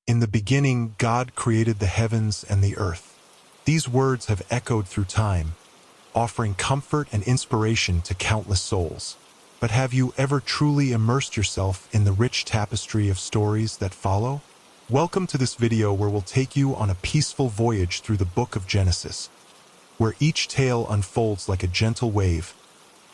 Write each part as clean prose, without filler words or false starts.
In the beginning, God created the heavens and the earth. These words have echoed through time, offering comfort and inspiration to countless souls. But have you ever truly immersed yourself in the rich tapestry of stories that follow? Welcome to this video where we'll take you on a peaceful voyage through the book of Genesis, where each tale unfolds like a gentle wave,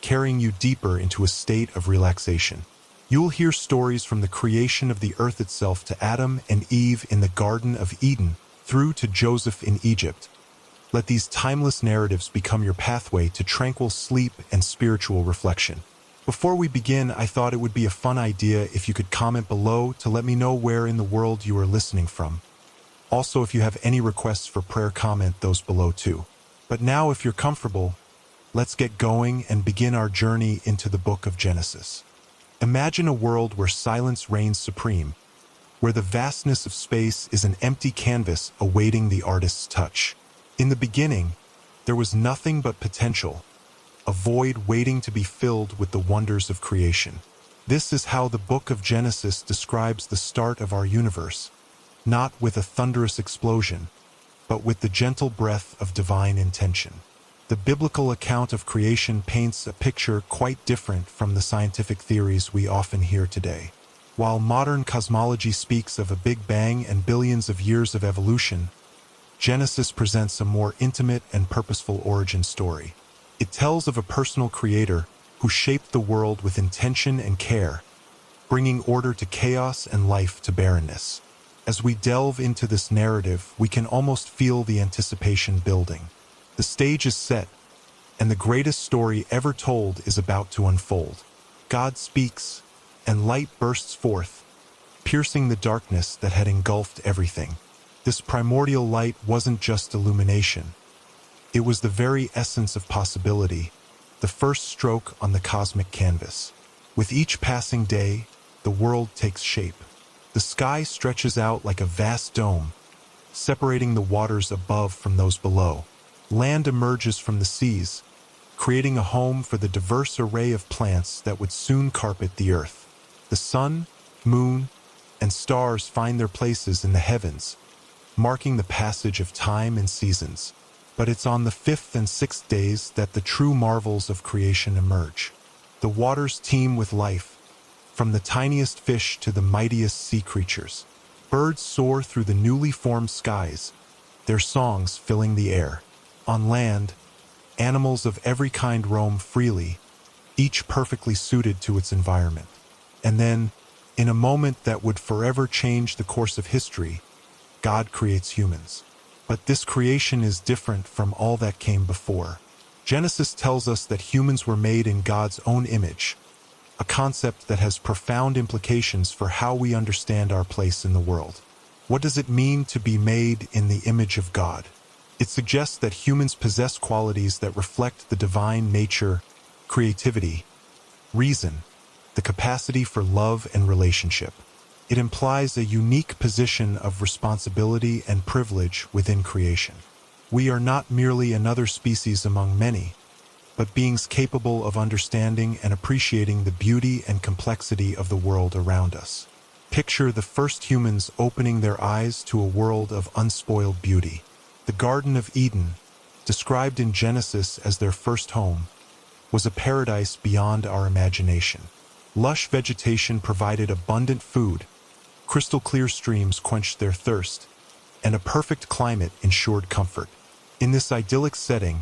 carrying you deeper into a state of relaxation. You'll hear stories from the creation of the earth itself to Adam and Eve in the Garden of Eden, through to Joseph in Egypt. Let these timeless narratives become your pathway to tranquil sleep and spiritual reflection. Before we begin, I thought it would be a fun idea if you could comment below to let me know where in the world you are listening from. Also, if you have any requests for prayer, comment those below too. But now, if you're comfortable, let's get going and begin our journey into the book of Genesis. Imagine a world where silence reigns supreme, where the vastness of space is an empty canvas awaiting the artist's touch. In the beginning, there was nothing but potential, a void waiting to be filled with the wonders of creation. This is how the book of Genesis describes the start of our universe, not with a thunderous explosion, but with the gentle breath of divine intention. The biblical account of creation paints a picture quite different from the scientific theories we often hear today. While modern cosmology speaks of a Big Bang and billions of years of evolution, Genesis presents a more intimate and purposeful origin story. It tells of a personal creator who shaped the world with intention and care, bringing order to chaos and life to barrenness. As we delve into this narrative, we can almost feel the anticipation building. The stage is set, and the greatest story ever told is about to unfold. God speaks, and light bursts forth, piercing the darkness that had engulfed everything. This primordial light wasn't just illumination. It was the very essence of possibility, the first stroke on the cosmic canvas. With each passing day, the world takes shape. The sky stretches out like a vast dome, separating the waters above from those below. Land emerges from the seas, creating a home for the diverse array of plants that would soon carpet the earth. The sun, moon, and stars find their places in the heavens, marking the passage of time and seasons. But it's on the fifth and sixth days that the true marvels of creation emerge. The waters teem with life, from the tiniest fish to the mightiest sea creatures. Birds soar through the newly formed skies, their songs filling the air. On land, animals of every kind roam freely, each perfectly suited to its environment. And then, in a moment that would forever change the course of history, God creates humans. But this creation is different from all that came before. Genesis tells us that humans were made in God's own image, a concept that has profound implications for how we understand our place in the world. What does it mean to be made in the image of God? It suggests that humans possess qualities that reflect the divine nature, creativity, reason, the capacity for love and relationship. It implies a unique position of responsibility and privilege within creation. We are not merely another species among many, but beings capable of understanding and appreciating the beauty and complexity of the world around us. Picture the first humans opening their eyes to a world of unspoiled beauty. The Garden of Eden, described in Genesis as their first home, was a paradise beyond our imagination. Lush vegetation provided abundant food, crystal-clear streams quenched their thirst, and a perfect climate ensured comfort. In this idyllic setting,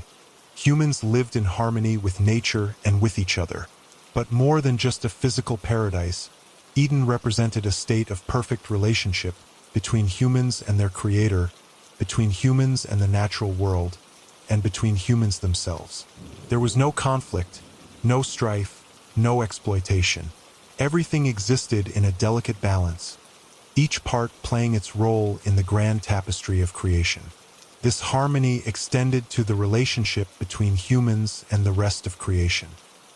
humans lived in harmony with nature and with each other. But more than just a physical paradise, Eden represented a state of perfect relationship between humans and their creator, between humans and the natural world, and between humans themselves. There was no conflict, no strife, no exploitation. Everything existed in a delicate balance, each part playing its role in the grand tapestry of creation. This harmony extended to the relationship between humans and the rest of creation.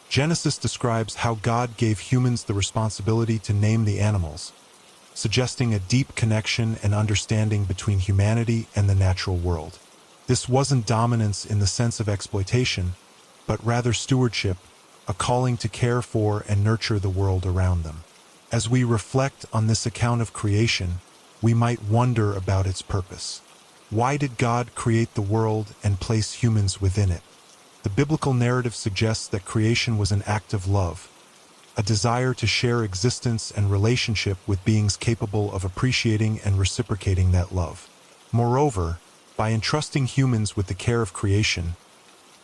Genesis describes how God gave humans the responsibility to name the animals, suggesting a deep connection and understanding between humanity and the natural world. This wasn't dominance in the sense of exploitation, but rather stewardship, a calling to care for and nurture the world around them. As we reflect on this account of creation, we might wonder about its purpose. Why did God create the world and place humans within it? The biblical narrative suggests that creation was an act of love, a desire to share existence and relationship with beings capable of appreciating and reciprocating that love. Moreover, by entrusting humans with the care of creation,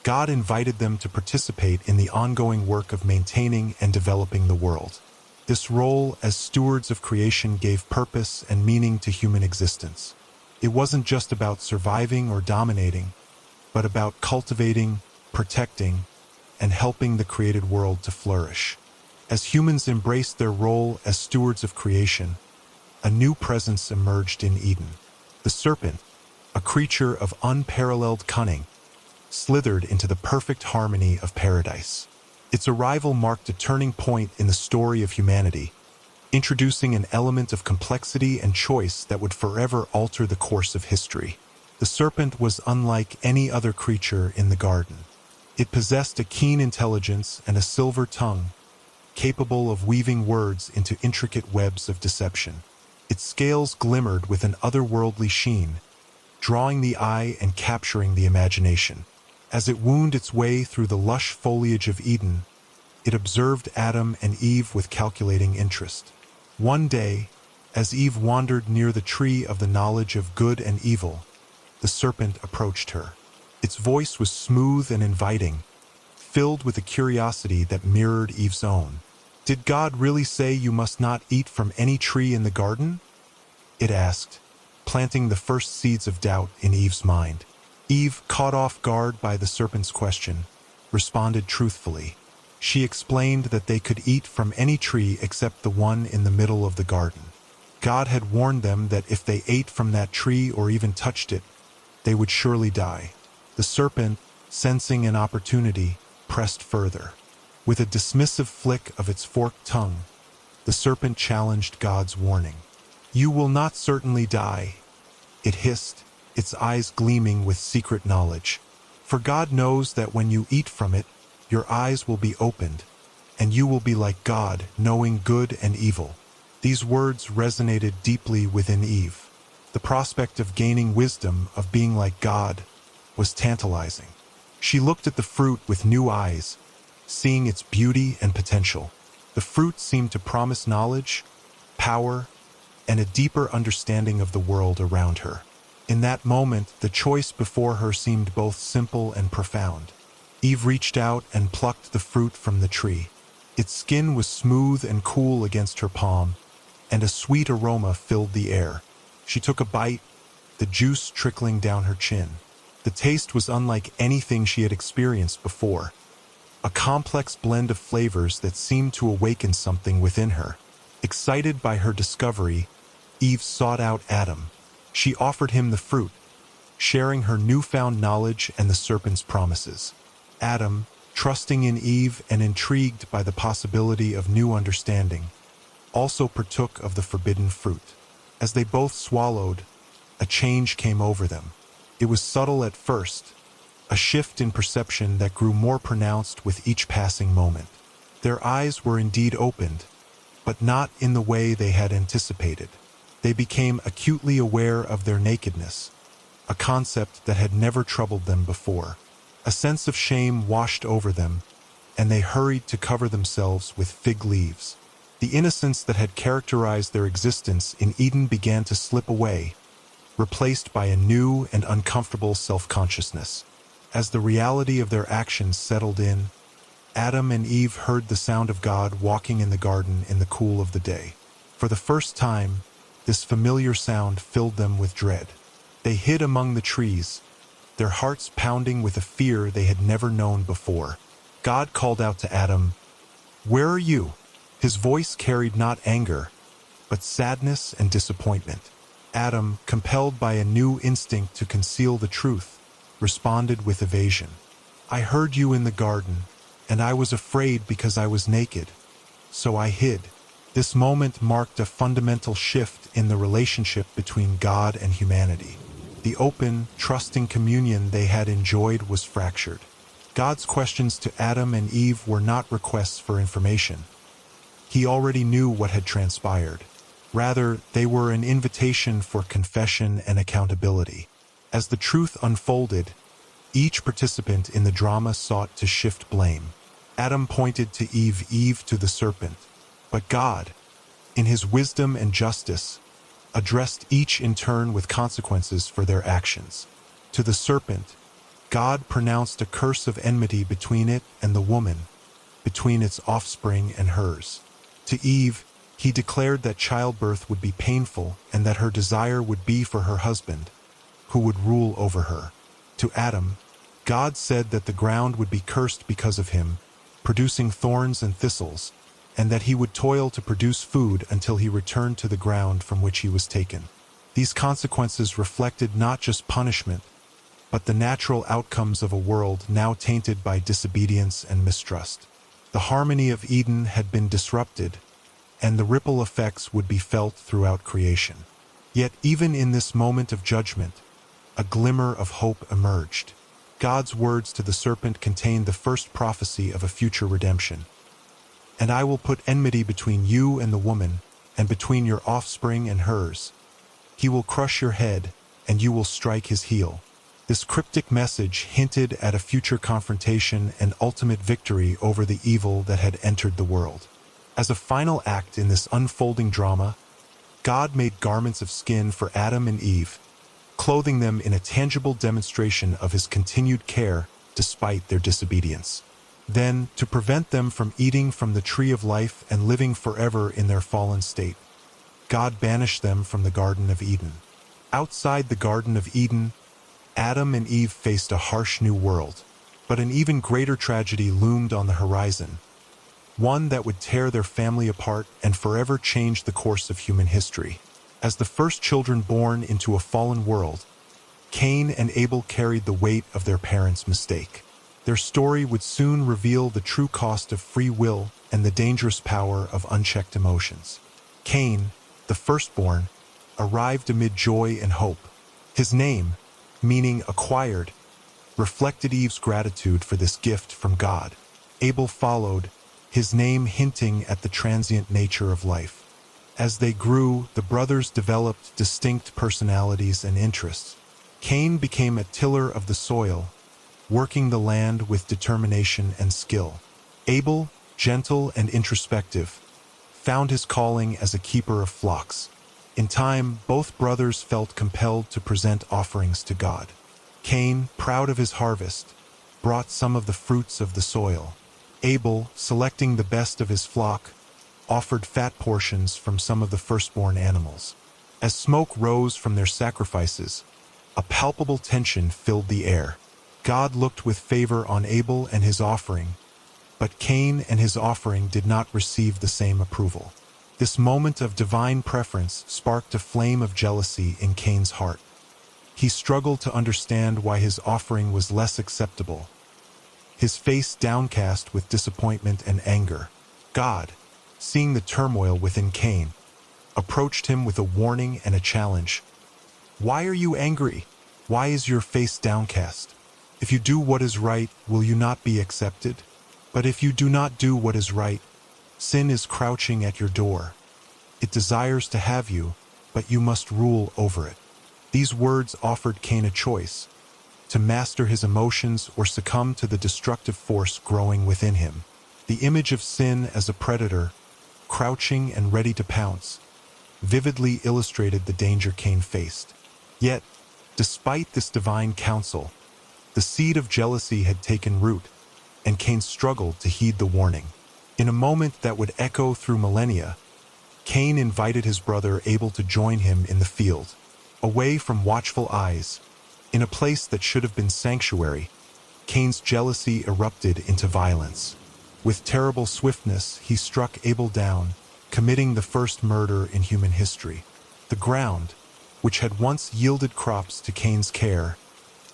God invited them to participate in the ongoing work of maintaining and developing the world. This role as stewards of creation gave purpose and meaning to human existence. It wasn't just about surviving or dominating, but about cultivating, protecting, and helping the created world to flourish. As humans embraced their role as stewards of creation, a new presence emerged in Eden. The serpent, a creature of unparalleled cunning, slithered into the perfect harmony of paradise. Its arrival marked a turning point in the story of humanity, introducing an element of complexity and choice that would forever alter the course of history. The serpent was unlike any other creature in the garden. It possessed a keen intelligence and a silver tongue, capable of weaving words into intricate webs of deception. Its scales glimmered with an otherworldly sheen, drawing the eye and capturing the imagination. As it wound its way through the lush foliage of Eden, it observed Adam and Eve with calculating interest. One day, as Eve wandered near the tree of the knowledge of good and evil, the serpent approached her. Its voice was smooth and inviting, filled with a curiosity that mirrored Eve's own. "Did God really say you must not eat from any tree in the garden?" it asked, planting the first seeds of doubt in Eve's mind. Eve, caught off guard by the serpent's question, responded truthfully. She explained that they could eat from any tree except the one in the middle of the garden. God had warned them that if they ate from that tree or even touched it, they would surely die. The serpent, sensing an opportunity, pressed further. With a dismissive flick of its forked tongue, the serpent challenged God's warning. "You will not certainly die," it hissed, its eyes gleaming with secret knowledge. "For God knows that when you eat from it, your eyes will be opened, and you will be like God, knowing good and evil." These words resonated deeply within Eve. The prospect of gaining wisdom, of being like God, was tantalizing. She looked at the fruit with new eyes, seeing its beauty and potential. The fruit seemed to promise knowledge, power, and a deeper understanding of the world around her. In that moment, the choice before her seemed both simple and profound. Eve reached out and plucked the fruit from the tree. Its skin was smooth and cool against her palm, and a sweet aroma filled the air. She took a bite, the juice trickling down her chin. The taste was unlike anything she had experienced before, a complex blend of flavors that seemed to awaken something within her. Excited by her discovery, Eve sought out Adam. She offered him the fruit, sharing her newfound knowledge and the serpent's promises. Adam, trusting in Eve and intrigued by the possibility of new understanding, also partook of the forbidden fruit. As they both swallowed, a change came over them. It was subtle at first, a shift in perception that grew more pronounced with each passing moment. Their eyes were indeed opened, but not in the way they had anticipated. They became acutely aware of their nakedness, a concept that had never troubled them before. A sense of shame washed over them, and they hurried to cover themselves with fig leaves. The innocence that had characterized their existence in Eden began to slip away, replaced by a new and uncomfortable self-consciousness. As the reality of their actions settled in, Adam and Eve heard the sound of God walking in the garden in the cool of the day. For the first time, this familiar sound filled them with dread. They hid among the trees, their hearts pounding with a fear they had never known before. God called out to Adam, "Where are you?" His voice carried not anger, but sadness and disappointment. Adam, compelled by a new instinct to conceal the truth, responded with evasion. "I heard you in the garden, and I was afraid because I was naked, so I hid." This moment marked a fundamental shift in the relationship between God and humanity. The open, trusting communion they had enjoyed was fractured. God's questions to Adam and Eve were not requests for information. He already knew what had transpired. Rather, they were an invitation for confession and accountability. As the truth unfolded, each participant in the drama sought to shift blame. Adam pointed to Eve, Eve to the serpent. But God, in his wisdom and justice, addressed each in turn with consequences for their actions. To the serpent, God pronounced a curse of enmity between it and the woman, between its offspring and hers. To Eve, he declared that childbirth would be painful and that her desire would be for her husband, who would rule over her. To Adam, God said that the ground would be cursed because of him, producing thorns and thistles, and that he would toil to produce food until he returned to the ground from which he was taken. These consequences reflected not just punishment, but the natural outcomes of a world now tainted by disobedience and mistrust. The harmony of Eden had been disrupted, and the ripple effects would be felt throughout creation. Yet even in this moment of judgment, a glimmer of hope emerged. God's words to the serpent contained the first prophecy of a future redemption. "And I will put enmity between you and the woman, and between your offspring and hers. He will crush your head, and you will strike his heel." This cryptic message hinted at a future confrontation and ultimate victory over the evil that had entered the world. As a final act in this unfolding drama, God made garments of skin for Adam and Eve, clothing them in a tangible demonstration of his continued care despite their disobedience. Then, to prevent them from eating from the tree of life and living forever in their fallen state, God banished them from the Garden of Eden. Outside the Garden of Eden, Adam and Eve faced a harsh new world, but an even greater tragedy loomed on the horizon, one that would tear their family apart and forever change the course of human history. As the first children born into a fallen world, Cain and Abel carried the weight of their parents' mistake. Their story would soon reveal the true cost of free will and the dangerous power of unchecked emotions. Cain, the firstborn, arrived amid joy and hope. His name, meaning acquired, reflected Eve's gratitude for this gift from God. Abel followed, his name hinting at the transient nature of life. As they grew, the brothers developed distinct personalities and interests. Cain became a tiller of the soil, working the land with determination and skill. Abel, gentle and introspective, found his calling as a keeper of flocks. In time, both brothers felt compelled to present offerings to God. Cain, proud of his harvest, brought some of the fruits of the soil. Abel, selecting the best of his flock, offered fat portions from some of the firstborn animals. As smoke rose from their sacrifices, a palpable tension filled the air. God looked with favor on Abel and his offering, but Cain and his offering did not receive the same approval. This moment of divine preference sparked a flame of jealousy in Cain's heart. He struggled to understand why his offering was less acceptable, his face downcast with disappointment and anger. God, seeing the turmoil within Cain, approached him with a warning and a challenge. "Why are you angry? Why is your face downcast? If you do what is right, will you not be accepted? But if you do not do what is right, sin is crouching at your door. It desires to have you, but you must rule over it." These words offered Cain a choice: to master his emotions or succumb to the destructive force growing within him. The image of sin as a predator, crouching and ready to pounce, vividly illustrated the danger Cain faced. Yet, despite this divine counsel, the seed of jealousy had taken root, and Cain struggled to heed the warning. In a moment that would echo through millennia, Cain invited his brother Abel to join him in the field. Away from watchful eyes, in a place that should have been sanctuary, Cain's jealousy erupted into violence. With terrible swiftness, he struck Abel down, committing the first murder in human history. The ground, which had once yielded crops to Cain's care,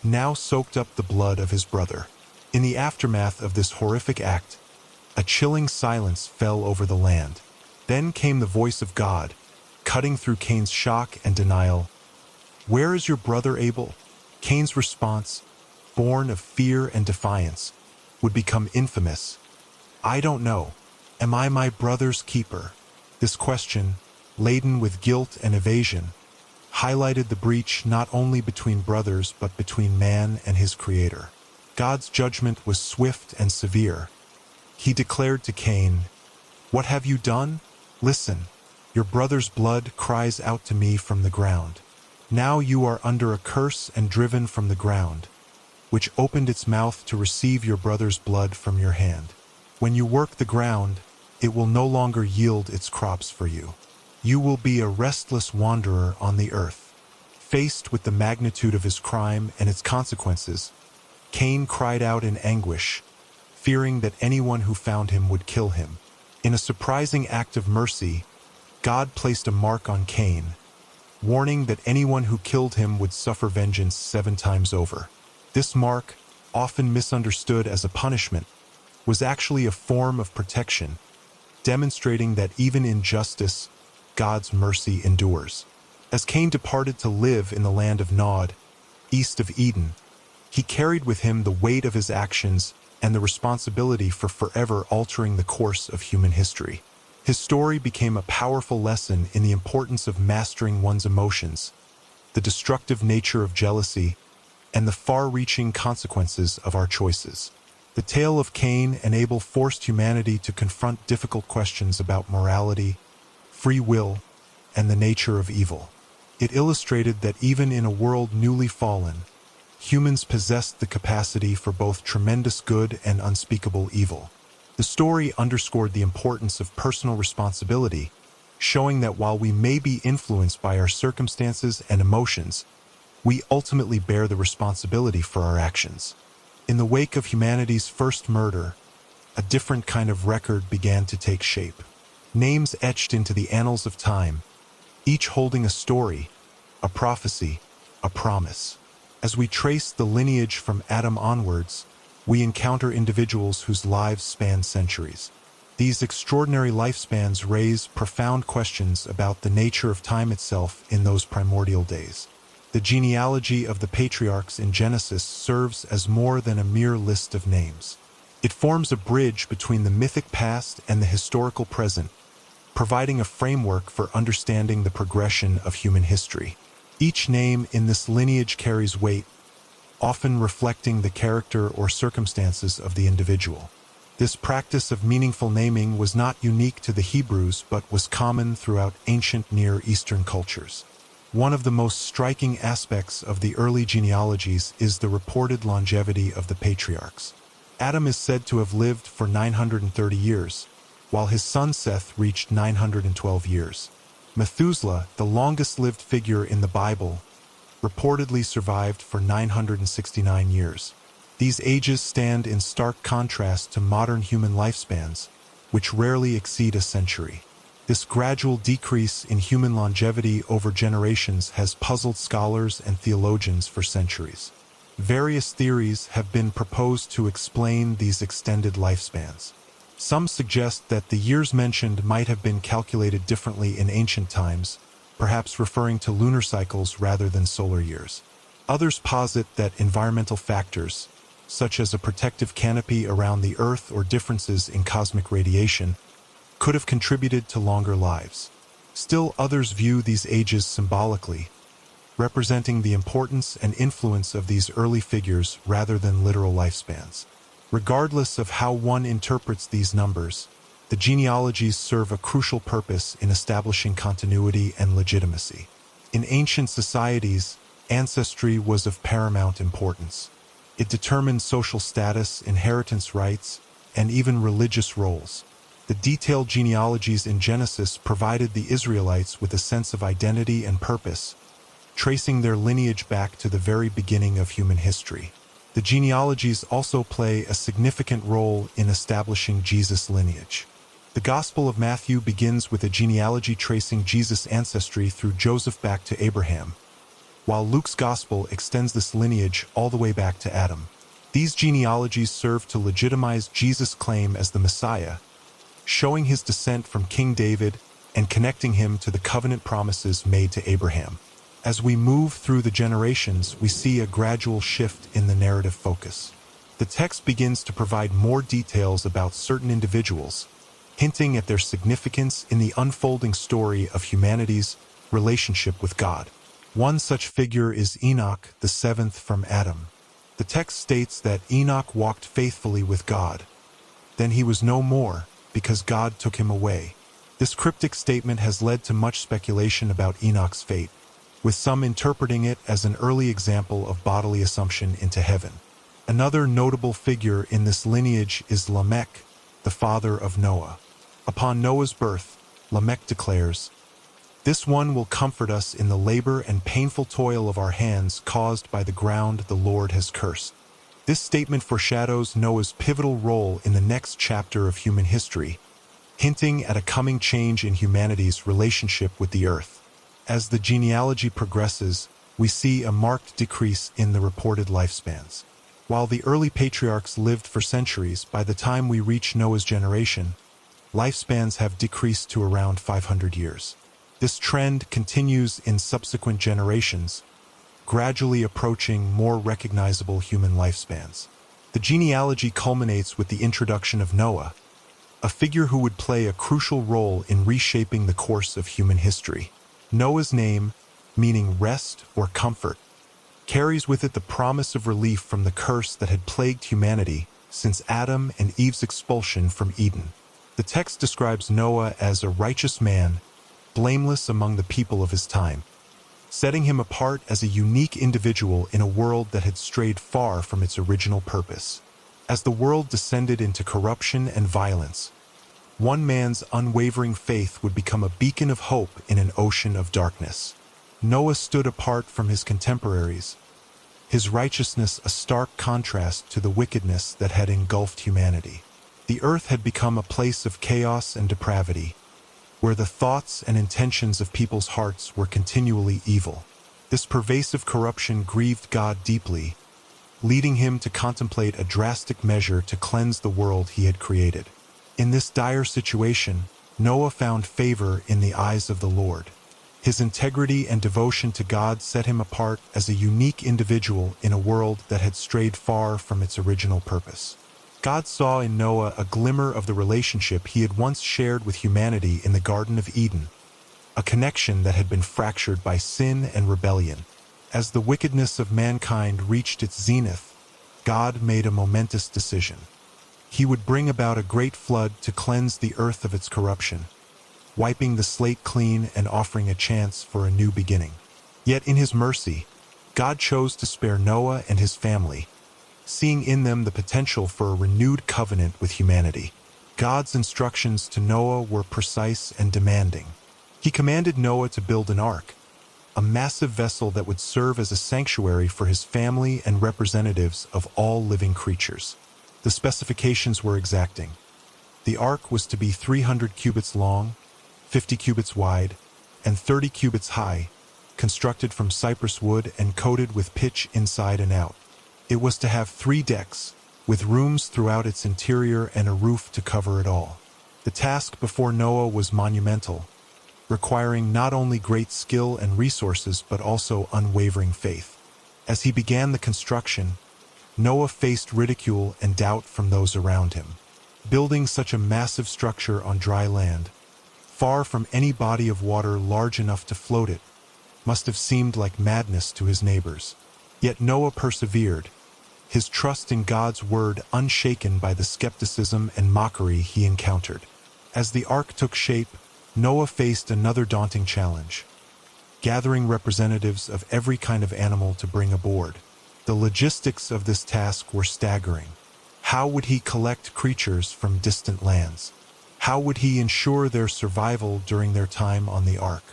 now soaked up the blood of his brother. In the aftermath of this horrific act, a chilling silence fell over the land. Then came the voice of God, cutting through Cain's shock and denial. "Where is your brother Abel?" Cain's response, born of fear and defiance, would become infamous. "I don't know. Am I my brother's keeper?" This question, laden with guilt and evasion, highlighted the breach not only between brothers but between man and his Creator. God's judgment was swift and severe. He declared to Cain, "What have you done? Listen, your brother's blood cries out to me from the ground. Now you are under a curse and driven from the ground, which opened its mouth to receive your brother's blood from your hand. When you work the ground, it will no longer yield its crops for you. You will be a restless wanderer on the earth." Faced with the magnitude of his crime and its consequences, Cain cried out in anguish, fearing that anyone who found him would kill him. In a surprising act of mercy, God placed a mark on Cain, warning that anyone who killed him would suffer vengeance 7 times over. This mark, often misunderstood as a punishment, was actually a form of protection, demonstrating that even in justice, God's mercy endures. As Cain departed to live in the land of Nod, east of Eden, he carried with him the weight of his actions and the responsibility for forever altering the course of human history. His story became a powerful lesson in the importance of mastering one's emotions, the destructive nature of jealousy, and the far-reaching consequences of our choices. The tale of Cain and Abel forced humanity to confront difficult questions about morality, free will, and the nature of evil. It illustrated that even in a world newly fallen, humans possessed the capacity for both tremendous good and unspeakable evil. The story underscored the importance of personal responsibility, showing that while we may be influenced by our circumstances and emotions, we ultimately bear the responsibility for our actions. In the wake of humanity's first murder, a different kind of record began to take shape. Names etched into the annals of time, each holding a story, a prophecy, a promise. As we trace the lineage from Adam onwards, we encounter individuals whose lives span centuries. These extraordinary lifespans raise profound questions about the nature of time itself in those primordial days. The genealogy of the patriarchs in Genesis serves as more than a mere list of names. It forms a bridge between the mythic past and the historical present, providing a framework for understanding the progression of human history. Each name in this lineage carries weight, often reflecting the character or circumstances of the individual. This practice of meaningful naming was not unique to the Hebrews but was common throughout ancient Near Eastern cultures. One of the most striking aspects of the early genealogies is the reported longevity of the patriarchs. Adam is said to have lived for 930 years, while his son Seth reached 912 years. Methuselah, the longest-lived figure in the Bible, reportedly survived for 969 years. These ages stand in stark contrast to modern human lifespans, which rarely exceed a century. This gradual decrease in human longevity over generations has puzzled scholars and theologians for centuries. Various theories have been proposed to explain these extended lifespans. Some suggest that the years mentioned might have been calculated differently in ancient times, perhaps referring to lunar cycles rather than solar years. Others posit that environmental factors, such as a protective canopy around the Earth or differences in cosmic radiation, could have contributed to longer lives. Still others view these ages symbolically, representing the importance and influence of these early figures rather than literal lifespans. Regardless of how one interprets these numbers, the genealogies serve a crucial purpose in establishing continuity and legitimacy. In ancient societies, ancestry was of paramount importance. It determined social status, inheritance rights, and even religious roles. The detailed genealogies in Genesis provided the Israelites with a sense of identity and purpose, tracing their lineage back to the very beginning of human history. The genealogies also play a significant role in establishing Jesus' lineage. The Gospel of Matthew begins with a genealogy tracing Jesus' ancestry through Joseph back to Abraham, while Luke's Gospel extends this lineage all the way back to Adam. These genealogies serve to legitimize Jesus' claim as the Messiah, showing his descent from King David and connecting him to the covenant promises made to Abraham. As we move through the generations, we see a gradual shift in the narrative focus. The text begins to provide more details about certain individuals, hinting at their significance in the unfolding story of humanity's relationship with God. One such figure is Enoch, the seventh from Adam. The text states that Enoch walked faithfully with God. Then he was no more, because God took him away. This cryptic statement has led to much speculation about Enoch's fate, with some interpreting it as an early example of bodily assumption into heaven. Another notable figure in this lineage is Lamech, the father of Noah. Upon Noah's birth, Lamech declares, "This one will comfort us in the labor and painful toil of our hands caused by the ground the Lord has cursed." This statement foreshadows Noah's pivotal role in the next chapter of human history, hinting at a coming change in humanity's relationship with the earth. As the genealogy progresses, we see a marked decrease in the reported lifespans. While the early patriarchs lived for centuries, by the time we reach Noah's generation, lifespans have decreased to around 500 years. This trend continues in subsequent generations, gradually approaching more recognizable human lifespans. The genealogy culminates with the introduction of Noah, a figure who would play a crucial role in reshaping the course of human history. Noah's name, meaning rest or comfort, carries with it the promise of relief from the curse that had plagued humanity since Adam and Eve's expulsion from Eden. The text describes Noah as a righteous man, blameless among the people of his time, setting him apart as a unique individual in a world that had strayed far from its original purpose. As the world descended into corruption and violence, one man's unwavering faith would become a beacon of hope in an ocean of darkness. Noah stood apart from his contemporaries, his righteousness a stark contrast to the wickedness that had engulfed humanity. The earth had become a place of chaos and depravity, where the thoughts and intentions of people's hearts were continually evil. This pervasive corruption grieved God deeply, leading him to contemplate a drastic measure to cleanse the world he had created. In this dire situation, Noah found favor in the eyes of the Lord. His integrity and devotion to God set him apart as a unique individual in a world that had strayed far from its original purpose. God saw in Noah a glimmer of the relationship he had once shared with humanity in the Garden of Eden, a connection that had been fractured by sin and rebellion. As the wickedness of mankind reached its zenith, God made a momentous decision. He would bring about a great flood to cleanse the earth of its corruption, wiping the slate clean and offering a chance for a new beginning. Yet in his mercy, God chose to spare Noah and his family, seeing in them the potential for a renewed covenant with humanity. God's instructions to Noah were precise and demanding. He commanded Noah to build an ark, a massive vessel that would serve as a sanctuary for his family and representatives of all living creatures. The specifications were exacting. The ark was to be 300 cubits long, 50 cubits wide, and 30 cubits high, constructed from cypress wood and coated with pitch inside and out. It was to have 3 decks, with rooms throughout its interior and a roof to cover it all. The task before Noah was monumental, requiring not only great skill and resources but also unwavering faith. As he began the construction, Noah faced ridicule and doubt from those around him. Building such a massive structure on dry land, far from any body of water large enough to float it, must have seemed like madness to his neighbors. Yet Noah persevered, his trust in God's word unshaken by the skepticism and mockery he encountered. As the ark took shape, Noah faced another daunting challenge: gathering representatives of every kind of animal to bring aboard. The logistics of this task were staggering. How would he collect creatures from distant lands? How would he ensure their survival during their time on the ark?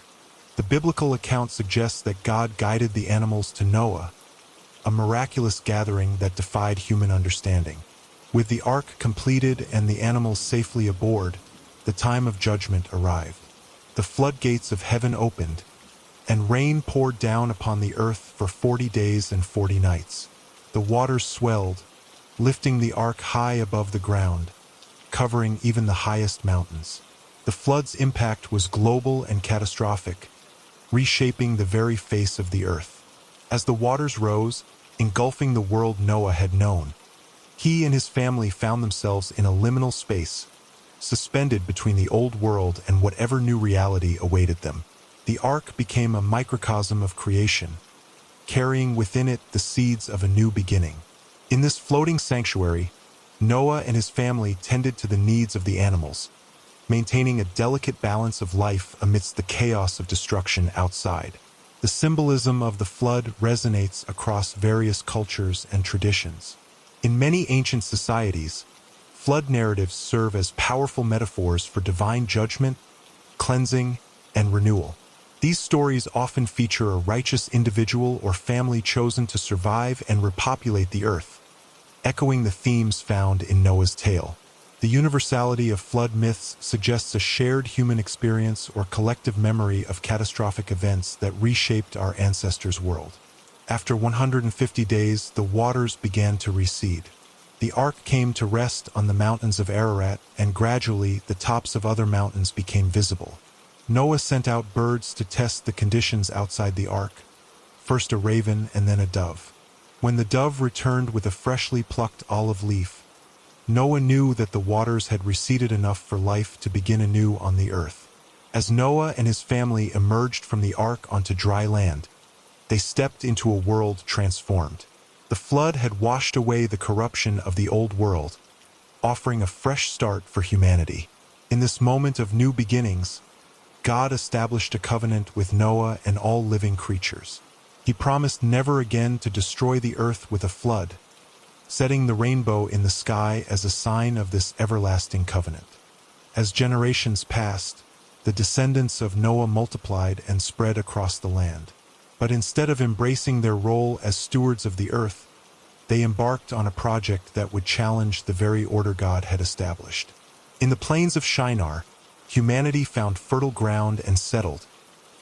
The biblical account suggests that God guided the animals to Noah, a miraculous gathering that defied human understanding. With the ark completed and the animals safely aboard, the time of judgment arrived. The floodgates of heaven opened, and rain poured down upon the earth for 40 days and 40 nights. The waters swelled, lifting the ark high above the ground, covering even the highest mountains. The flood's impact was global and catastrophic, reshaping the very face of the earth. As the waters rose, engulfing the world Noah had known, he and his family found themselves in a liminal space, suspended between the old world and whatever new reality awaited them. The ark became a microcosm of creation, carrying within it the seeds of a new beginning. In this floating sanctuary, Noah and his family tended to the needs of the animals, maintaining a delicate balance of life amidst the chaos of destruction outside. The symbolism of the flood resonates across various cultures and traditions. In many ancient societies, flood narratives serve as powerful metaphors for divine judgment, cleansing, and renewal. These stories often feature a righteous individual or family chosen to survive and repopulate the earth, echoing the themes found in Noah's tale. The universality of flood myths suggests a shared human experience or collective memory of catastrophic events that reshaped our ancestors' world. After 150 days, the waters began to recede. The ark came to rest on the mountains of Ararat, and gradually the tops of other mountains became visible. Noah sent out birds to test the conditions outside the ark, first a raven and then a dove. When the dove returned with a freshly plucked olive leaf, Noah knew that the waters had receded enough for life to begin anew on the earth. As Noah and his family emerged from the ark onto dry land, they stepped into a world transformed. The flood had washed away the corruption of the old world, offering a fresh start for humanity. In this moment of new beginnings, God established a covenant with Noah and all living creatures. He promised never again to destroy the earth with a flood, setting the rainbow in the sky as a sign of this everlasting covenant. As generations passed, the descendants of Noah multiplied and spread across the land. But instead of embracing their role as stewards of the earth, they embarked on a project that would challenge the very order God had established. In the plains of Shinar, humanity found fertile ground and settled,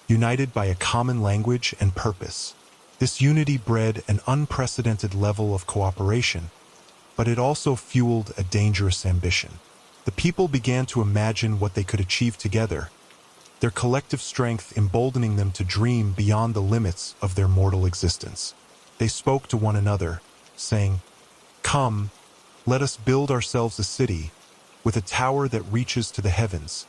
united by a common language and purpose. This unity bred an unprecedented level of cooperation, but it also fueled a dangerous ambition. The people began to imagine what they could achieve together, their collective strength emboldening them to dream beyond the limits of their mortal existence. They spoke to one another, saying, "Come, let us build ourselves a city with a tower that reaches to the heavens,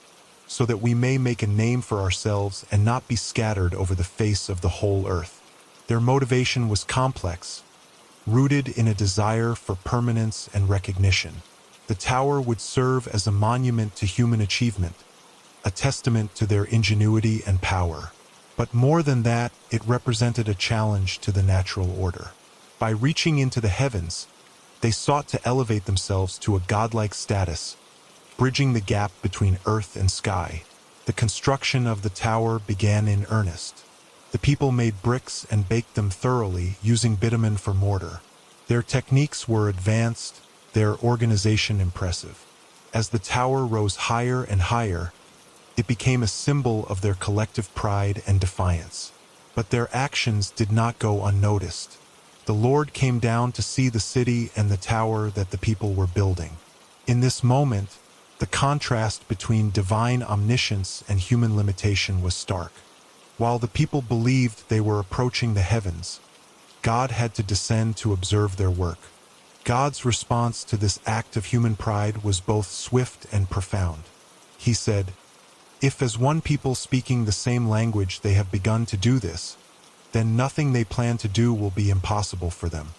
so that we may make a name for ourselves and not be scattered over the face of the whole earth." Their motivation was complex, rooted in a desire for permanence and recognition. The tower would serve as a monument to human achievement, a testament to their ingenuity and power. But more than that, it represented a challenge to the natural order. By reaching into the heavens, they sought to elevate themselves to a godlike status, bridging the gap between earth and sky. The construction of the tower began in earnest. The people made bricks and baked them thoroughly, using bitumen for mortar. Their techniques were advanced, their organization impressive. As the tower rose higher and higher, it became a symbol of their collective pride and defiance. But their actions did not go unnoticed. The Lord came down to see the city and the tower that the people were building. In this moment, the contrast between divine omniscience and human limitation was stark. While the people believed they were approaching the heavens, God had to descend to observe their work. God's response to this act of human pride was both swift and profound. He said, "If as one people speaking the same language they have begun to do this, then nothing they plan to do will be impossible for them.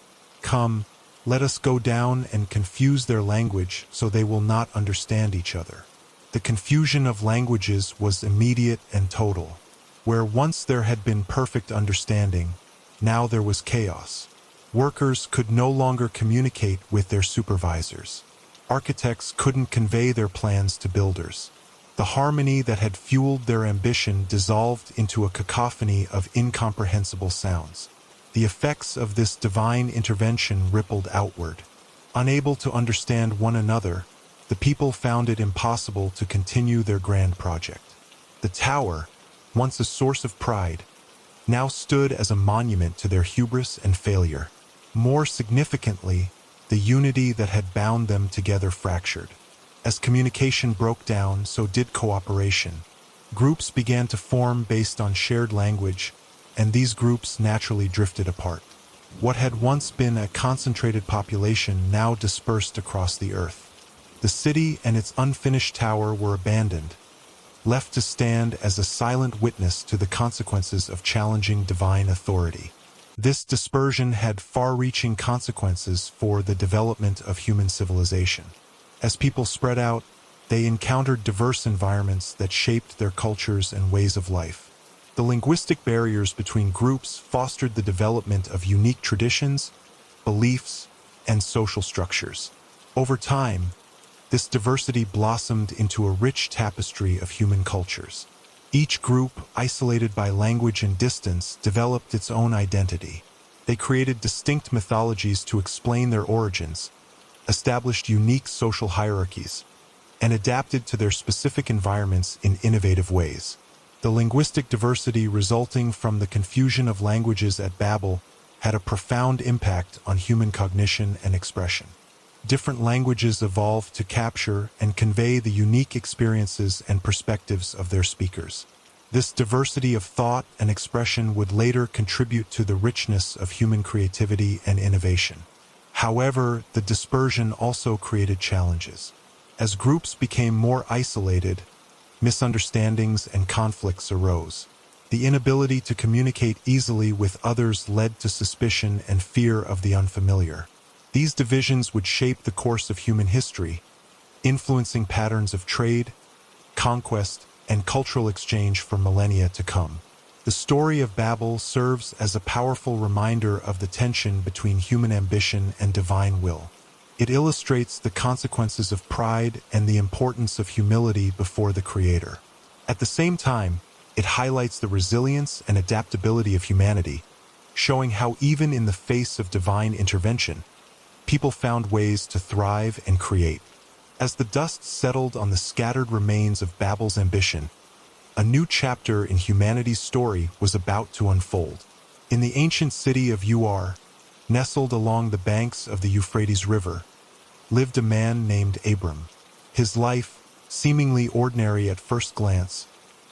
Come, let us go down and confuse their language so they will not understand each other." The confusion of languages was immediate and total. Where once there had been perfect understanding, now there was chaos. Workers could no longer communicate with their supervisors. Architects couldn't convey their plans to builders. The harmony that had fueled their ambition dissolved into a cacophony of incomprehensible sounds. The effects of this divine intervention rippled outward. Unable to understand one another, the people found it impossible to continue their grand project. The tower, once a source of pride, now stood as a monument to their hubris and failure. More significantly, the unity that had bound them together fractured. As communication broke down, so did cooperation. Groups began to form based on shared language, and these groups naturally drifted apart. What had once been a concentrated population now dispersed across the earth. The city and its unfinished tower were abandoned, left to stand as a silent witness to the consequences of challenging divine authority. This dispersion had far-reaching consequences for the development of human civilization. As people spread out, they encountered diverse environments that shaped their cultures and ways of life. The linguistic barriers between groups fostered the development of unique traditions, beliefs, and social structures. Over time, this diversity blossomed into a rich tapestry of human cultures. Each group, isolated by language and distance, developed its own identity. They created distinct mythologies to explain their origins, established unique social hierarchies, and adapted to their specific environments in innovative ways. The linguistic diversity resulting from the confusion of languages at Babel had a profound impact on human cognition and expression. Different languages evolved to capture and convey the unique experiences and perspectives of their speakers. This diversity of thought and expression would later contribute to the richness of human creativity and innovation. However, the dispersion also created challenges. As groups became more isolated, misunderstandings and conflicts arose. The inability to communicate easily with others led to suspicion and fear of the unfamiliar. These divisions would shape the course of human history, influencing patterns of trade, conquest, and cultural exchange for millennia to come. The story of Babel serves as a powerful reminder of the tension between human ambition and divine will. It illustrates the consequences of pride and the importance of humility before the Creator. At the same time, it highlights the resilience and adaptability of humanity, showing how even in the face of divine intervention, people found ways to thrive and create. As the dust settled on the scattered remains of Babel's ambition, a new chapter in humanity's story was about to unfold. In the ancient city of Ur, nestled along the banks of the Euphrates River, lived a man named Abram. His life, seemingly ordinary at first glance,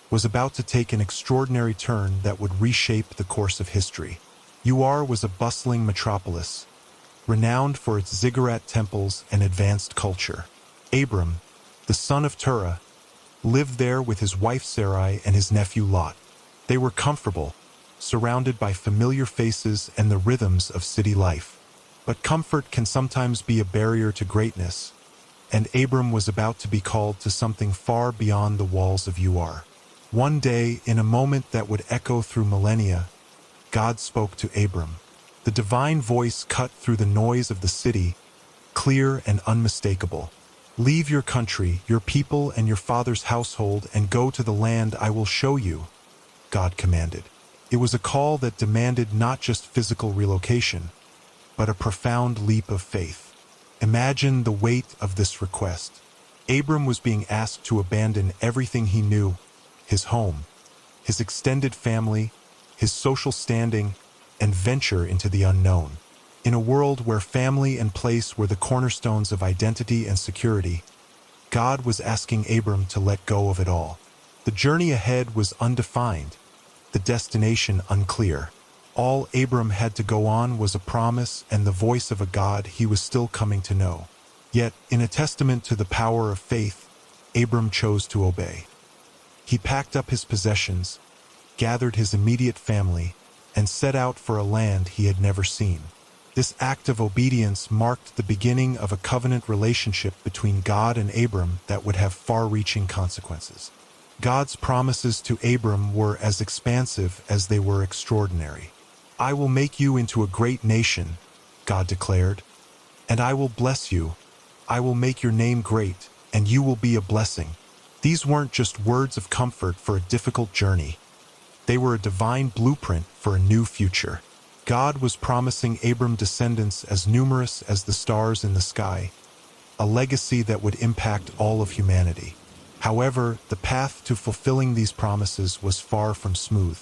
was about to take an extraordinary turn that would reshape the course of history. Ur was a bustling metropolis, renowned for its ziggurat temples and advanced culture. Abram, the son of Terah, lived there with his wife Sarai and his nephew Lot. They were comfortable, surrounded by familiar faces and the rhythms of city life. But comfort can sometimes be a barrier to greatness, and Abram was about to be called to something far beyond the walls of Ur. One day, in a moment that would echo through millennia, God spoke to Abram. The divine voice cut through the noise of the city, clear and unmistakable. "Leave your country, your people, and your father's household, and go to the land I will show you," God commanded. It was a call that demanded not just physical relocation, but a profound leap of faith. Imagine the weight of this request. Abram was being asked to abandon everything he knew: his home, his extended family, his social standing, and venture into the unknown. In a world where family and place were the cornerstones of identity and security, God was asking Abram to let go of it all. The journey ahead was undefined, the destination unclear. All Abram had to go on was a promise and the voice of a God he was still coming to know. Yet, in a testament to the power of faith, Abram chose to obey. He packed up his possessions, gathered his immediate family, and set out for a land he had never seen. This act of obedience marked the beginning of a covenant relationship between God and Abram that would have far-reaching consequences. God's promises to Abram were as expansive as they were extraordinary. "I will make you into a great nation," God declared, "and I will bless you. I will make your name great, and you will be a blessing." These weren't just words of comfort for a difficult journey. They were a divine blueprint for a new future. God was promising Abram descendants as numerous as the stars in the sky, a legacy that would impact all of humanity. However, the path to fulfilling these promises was far from smooth.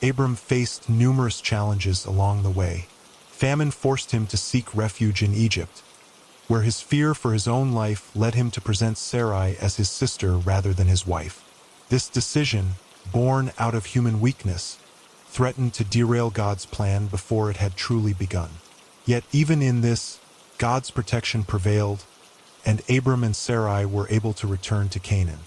Abram faced numerous challenges along the way. Famine forced him to seek refuge in Egypt, where his fear for his own life led him to present Sarai as his sister rather than his wife. This decision, born out of human weakness, threatened to derail God's plan before it had truly begun. Yet even in this, God's protection prevailed. and Abram and Sarai were able to return to Canaan.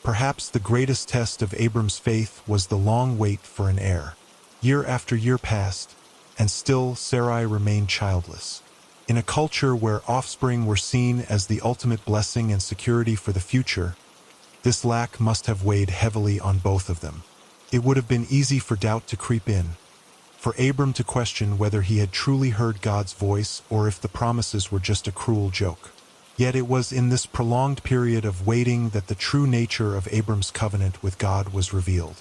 Perhaps the greatest test of Abram's faith was the long wait for an heir. Year after year passed, and still Sarai remained childless. In a culture where offspring were seen as the ultimate blessing and security for the future, this lack must have weighed heavily on both of them. It would have been easy for doubt to creep in, for Abram to question whether he had truly heard God's voice or if the promises were just a cruel joke. Yet it was in this prolonged period of waiting that the true nature of Abram's covenant with God was revealed.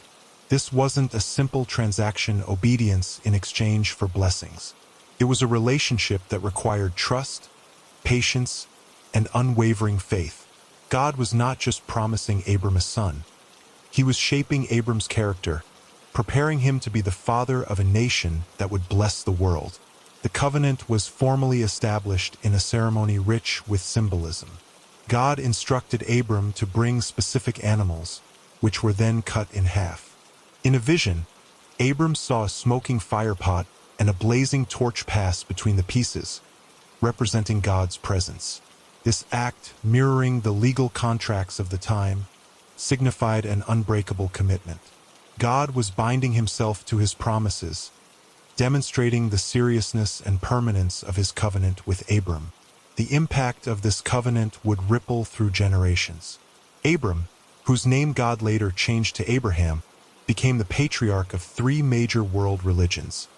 This wasn't a simple transaction obedience in exchange for blessings. It was a relationship that required trust, patience, and unwavering faith. God was not just promising Abram a son. He was shaping Abram's character, preparing him to be the father of a nation that would bless the world. The covenant was formally established in a ceremony rich with symbolism. God instructed Abram to bring specific animals, which were then cut in half. In a vision, Abram saw a smoking firepot and a blazing torch pass between the pieces, representing God's presence. This act, mirroring the legal contracts of the time, signified an unbreakable commitment. God was binding himself to his promises, demonstrating the seriousness and permanence of his covenant with Abram. The impact of this covenant would ripple through generations. Abram, whose name God later changed to Abraham, became the patriarch of three major world religions: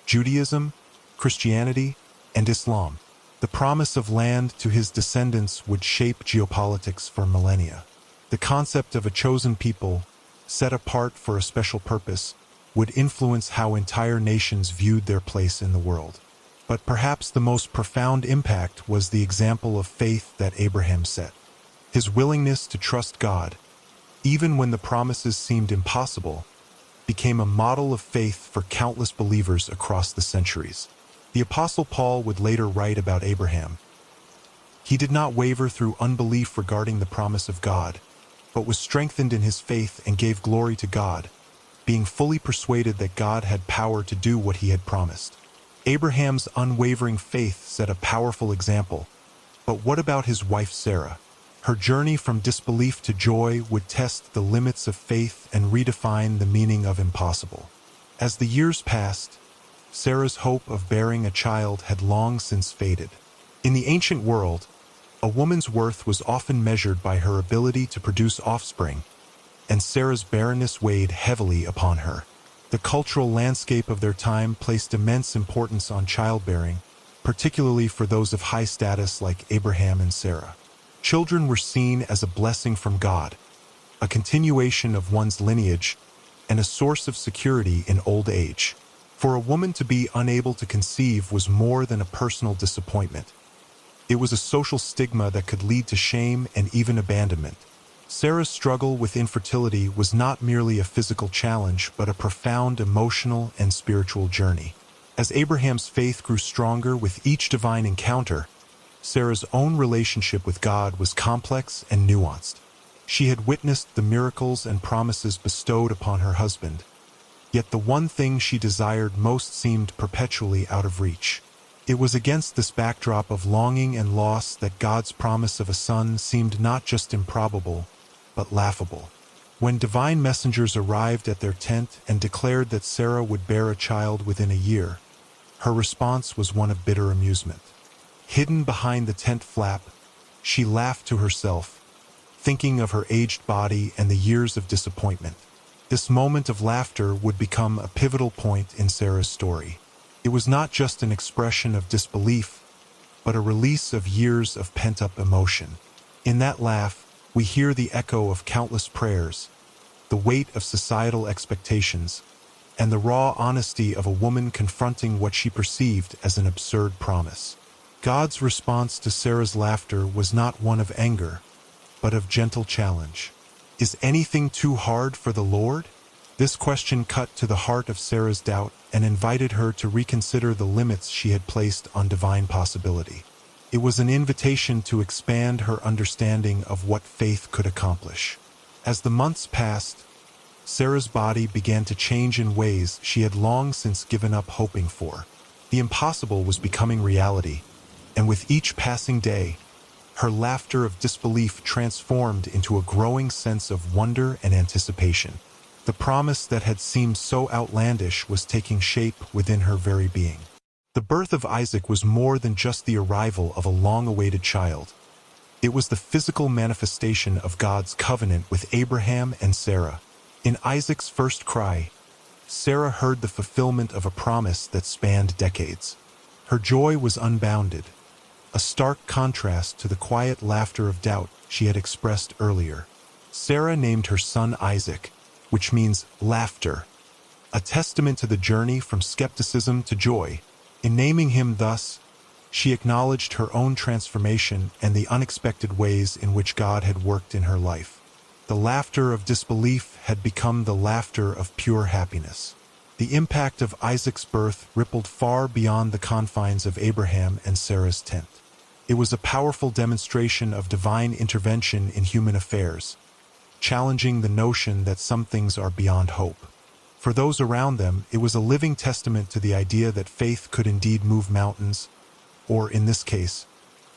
Judaism, Christianity, and Islam. The promise of land to his descendants would shape geopolitics for millennia. The concept of a chosen people, set apart for a special purpose, would influence how entire nations viewed their place in the world. But perhaps the most profound impact was the example of faith that Abraham set. His willingness to trust God, even when the promises seemed impossible, became a model of faith for countless believers across the centuries. The Apostle Paul would later write about Abraham. He did not waver through unbelief regarding the promise of God, but was strengthened in his faith and gave glory to God, being fully persuaded that God had power to do what he had promised. Abraham's unwavering faith set a powerful example. But what about his wife Sarah? Her journey from disbelief to joy would test the limits of faith and redefine the meaning of impossible. As the years passed, Sarah's hope of bearing a child had long since faded. In the ancient world, a woman's worth was often measured by her ability to produce offspring, and Sarah's barrenness weighed heavily upon her. The cultural landscape of their time placed immense importance on childbearing, particularly for those of high status like Abraham and Sarah. Children were seen as a blessing from God, a continuation of one's lineage, and a source of security in old age. For a woman to be unable to conceive was more than a personal disappointment. It was a social stigma that could lead to shame and even abandonment. Sarah's struggle with infertility was not merely a physical challenge, but a profound emotional and spiritual journey. As Abraham's faith grew stronger with each divine encounter, Sarah's own relationship with God was complex and nuanced. She had witnessed the miracles and promises bestowed upon her husband, yet the one thing she desired most seemed perpetually out of reach. It was against this backdrop of longing and loss that God's promise of a son seemed not just improbable, but laughable. When divine messengers arrived at their tent and declared that Sarah would bear a child within a year, her response was one of bitter amusement. Hidden behind the tent flap, she laughed to herself, thinking of her aged body and the years of disappointment. This moment of laughter would become a pivotal point in Sarah's story. It was not just an expression of disbelief, but a release of years of pent-up emotion. In that laugh, we hear the echo of countless prayers, the weight of societal expectations, and the raw honesty of a woman confronting what she perceived as an absurd promise. God's response to Sarah's laughter was not one of anger, but of gentle challenge. Is anything too hard for the Lord? This question cut to the heart of Sarah's doubt and invited her to reconsider the limits she had placed on divine possibility. It was an invitation to expand her understanding of what faith could accomplish. As the months passed, Sarah's body began to change in ways she had long since given up hoping for. The impossible was becoming reality, and with each passing day, her laughter of disbelief transformed into a growing sense of wonder and anticipation. The promise that had seemed so outlandish was taking shape within her very being. The birth of Isaac was more than just the arrival of a long-awaited child. It was the physical manifestation of God's covenant with Abraham and Sarah. In Isaac's first cry, Sarah heard the fulfillment of a promise that spanned decades. Her joy was unbounded, a stark contrast to the quiet laughter of doubt she had expressed earlier. Sarah named her son Isaac, which means laughter, a testament to the journey from skepticism to joy. In naming him thus, she acknowledged her own transformation and the unexpected ways in which God had worked in her life. The laughter of disbelief had become the laughter of pure happiness. The impact of Isaac's birth rippled far beyond the confines of Abraham and Sarah's tent. It was a powerful demonstration of divine intervention in human affairs, challenging the notion that some things are beyond hope. For those around them, it was a living testament to the idea that faith could indeed move mountains, or, in this case,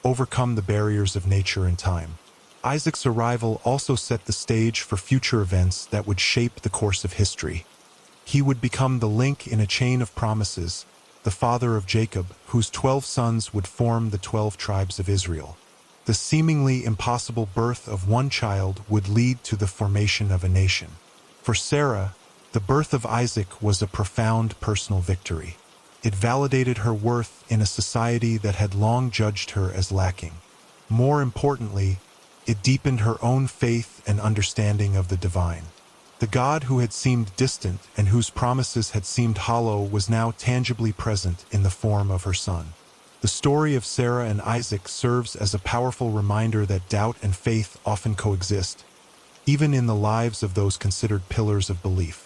overcome the barriers of nature and time. Isaac's arrival also set the stage for future events that would shape the course of history. He would become the link in a chain of promises, the father of Jacob, whose 12 sons would form the 12 tribes of Israel. The seemingly impossible birth of one child would lead to the formation of a nation. For Sarah, the birth of Isaac was a profound personal victory. It validated her worth in a society that had long judged her as lacking. More importantly, it deepened her own faith and understanding of the divine. The God who had seemed distant and whose promises had seemed hollow was now tangibly present in the form of her son. The story of Sarah and Isaac serves as a powerful reminder that doubt and faith often coexist, even in the lives of those considered pillars of belief.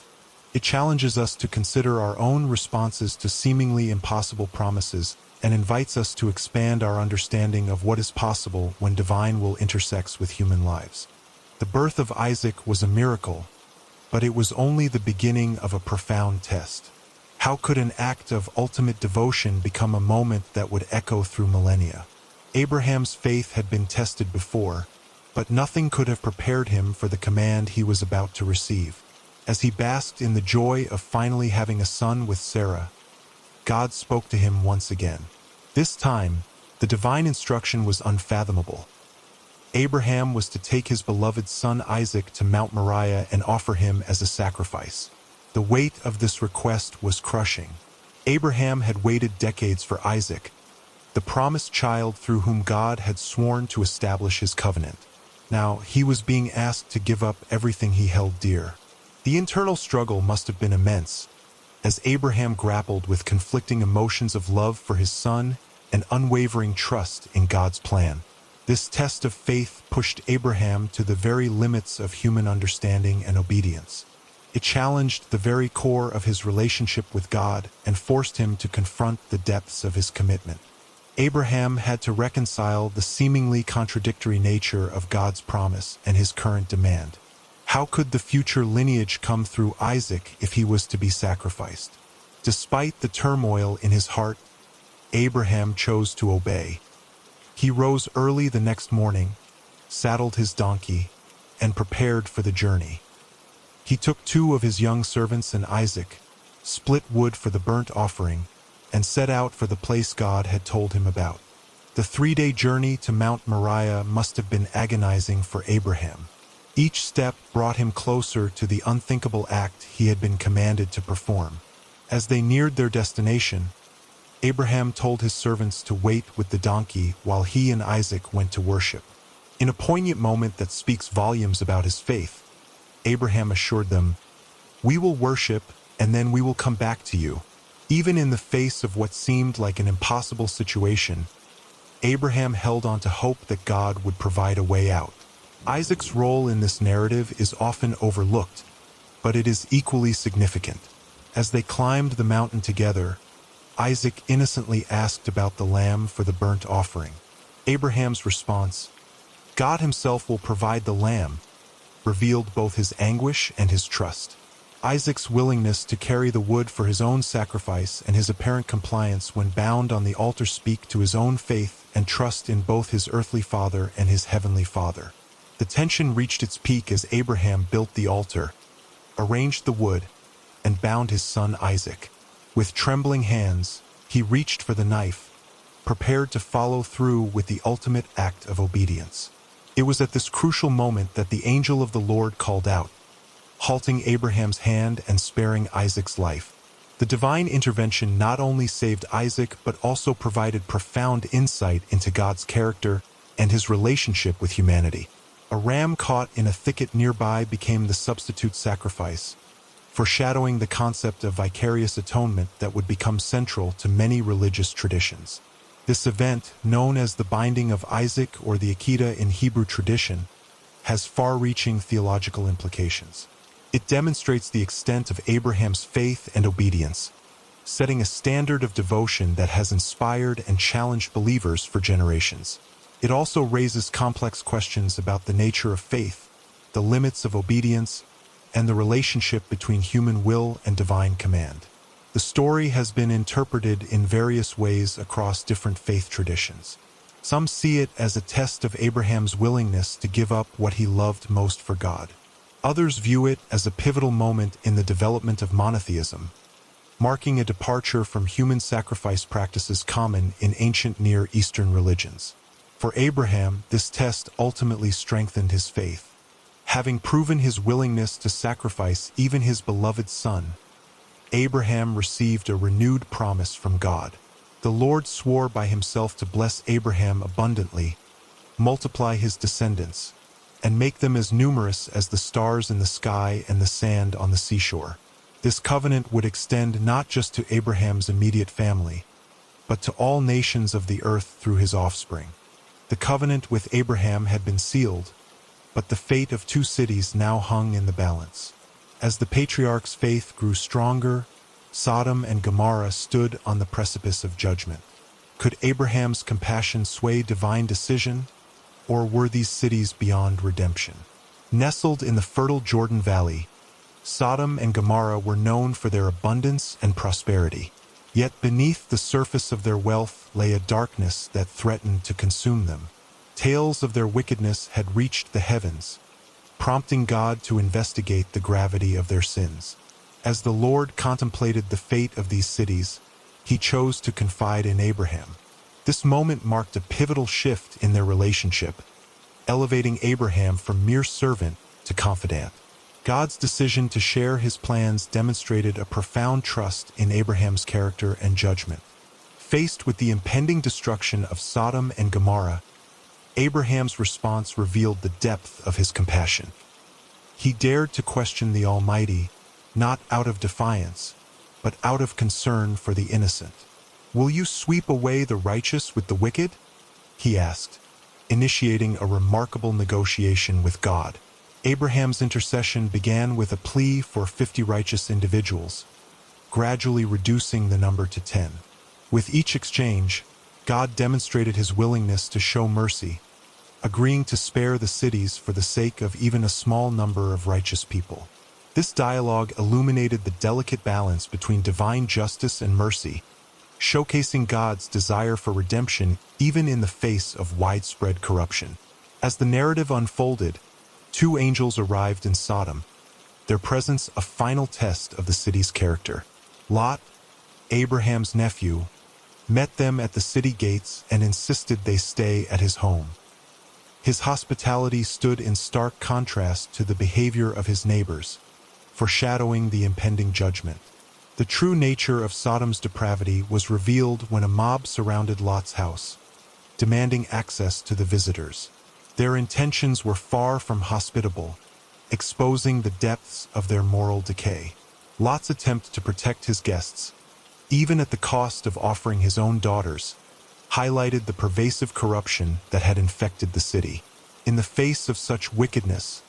It challenges us to consider our own responses to seemingly impossible promises and invites us to expand our understanding of what is possible when divine will intersects with human lives. The birth of Isaac was a miracle, but it was only the beginning of a profound test. How could an act of ultimate devotion become a moment that would echo through millennia? Abraham's faith had been tested before, but nothing could have prepared him for the command he was about to receive. As he basked in the joy of finally having a son with Sarah, God spoke to him once again. This time, the divine instruction was unfathomable. Abraham was to take his beloved son Isaac to Mount Moriah and offer him as a sacrifice. The weight of this request was crushing. Abraham had waited decades for Isaac, the promised child through whom God had sworn to establish his covenant. Now, he was being asked to give up everything he held dear. The internal struggle must have been immense, as Abraham grappled with conflicting emotions of love for his son and unwavering trust in God's plan. This test of faith pushed Abraham to the very limits of human understanding and obedience. It challenged the very core of his relationship with God and forced him to confront the depths of his commitment. Abraham had to reconcile the seemingly contradictory nature of God's promise and his current demand. How could the future lineage come through Isaac if he was to be sacrificed? Despite the turmoil in his heart, Abraham chose to obey. He rose early the next morning, saddled his donkey, and prepared for the journey. He took 2 of his young servants and Isaac, split wood for the burnt offering, and set out for the place God had told him about. The 3-day journey to Mount Moriah must have been agonizing for Abraham. Each step brought him closer to the unthinkable act he had been commanded to perform. As they neared their destination, Abraham told his servants to wait with the donkey while he and Isaac went to worship. In a poignant moment that speaks volumes about his faith, Abraham assured them, "We will worship, and then we will come back to you." Even in the face of what seemed like an impossible situation, Abraham held on to hope that God would provide a way out. Isaac's role in this narrative is often overlooked, but it is equally significant. As they climbed the mountain together, Isaac innocently asked about the lamb for the burnt offering. Abraham's response, "God himself will provide the lamb," revealed both his anguish and his trust. Isaac's willingness to carry the wood for his own sacrifice and his apparent compliance when bound on the altar speak to his own faith and trust in both his earthly father and his heavenly Father. The tension reached its peak as Abraham built the altar, arranged the wood, and bound his son Isaac. With trembling hands, he reached for the knife, prepared to follow through with the ultimate act of obedience. It was at this crucial moment that the angel of the Lord called out, halting Abraham's hand and sparing Isaac's life. The divine intervention not only saved Isaac but also provided profound insight into God's character and his relationship with humanity. A ram caught in a thicket nearby became the substitute sacrifice, foreshadowing the concept of vicarious atonement that would become central to many religious traditions. This event, known as the binding of Isaac or the Akedah in Hebrew tradition, has far-reaching theological implications. It demonstrates the extent of Abraham's faith and obedience, setting a standard of devotion that has inspired and challenged believers for generations. It also raises complex questions about the nature of faith, the limits of obedience, and the relationship between human will and divine command. The story has been interpreted in various ways across different faith traditions. Some see it as a test of Abraham's willingness to give up what he loved most for God. Others view it as a pivotal moment in the development of monotheism, marking a departure from human sacrifice practices common in ancient Near Eastern religions. For Abraham, this test ultimately strengthened his faith. Having proven his willingness to sacrifice even his beloved son, Abraham received a renewed promise from God. The Lord swore by himself to bless Abraham abundantly, multiply his descendants, and make them as numerous as the stars in the sky and the sand on the seashore. This covenant would extend not just to Abraham's immediate family, but to all nations of the earth through his offspring. The covenant with Abraham had been sealed, but the fate of two cities now hung in the balance. As the patriarch's faith grew stronger, Sodom and Gomorrah stood on the precipice of judgment. Could Abraham's compassion sway divine decision, or were these cities beyond redemption? Nestled in the fertile Jordan Valley, Sodom and Gomorrah were known for their abundance and prosperity. Yet beneath the surface of their wealth lay a darkness that threatened to consume them. Tales of their wickedness had reached the heavens, prompting God to investigate the gravity of their sins. As the Lord contemplated the fate of these cities, he chose to confide in Abraham. This moment marked a pivotal shift in their relationship, elevating Abraham from mere servant to confidant. God's decision to share his plans demonstrated a profound trust in Abraham's character and judgment. Faced with the impending destruction of Sodom and Gomorrah, Abraham's response revealed the depth of his compassion. He dared to question the Almighty, not out of defiance, but out of concern for the innocent. "Will you sweep away the righteous with the wicked?" he asked, initiating a remarkable negotiation with God. Abraham's intercession began with a plea for 50 righteous individuals, gradually reducing the number to 10. With each exchange, God demonstrated his willingness to show mercy, agreeing to spare the cities for the sake of even a small number of righteous people. This dialogue illuminated the delicate balance between divine justice and mercy, showcasing God's desire for redemption even in the face of widespread corruption. As the narrative unfolded, two angels arrived in Sodom, their presence a final test of the city's character. Lot, Abraham's nephew, met them at the city gates and insisted they stay at his home. His hospitality stood in stark contrast to the behavior of his neighbors, foreshadowing the impending judgment. The true nature of Sodom's depravity was revealed when a mob surrounded Lot's house, demanding access to the visitors. Their intentions were far from hospitable, exposing the depths of their moral decay. Lot's attempt to protect his guests, even at the cost of offering his own daughters, highlighted the pervasive corruption that had infected the city. In the face of such wickedness,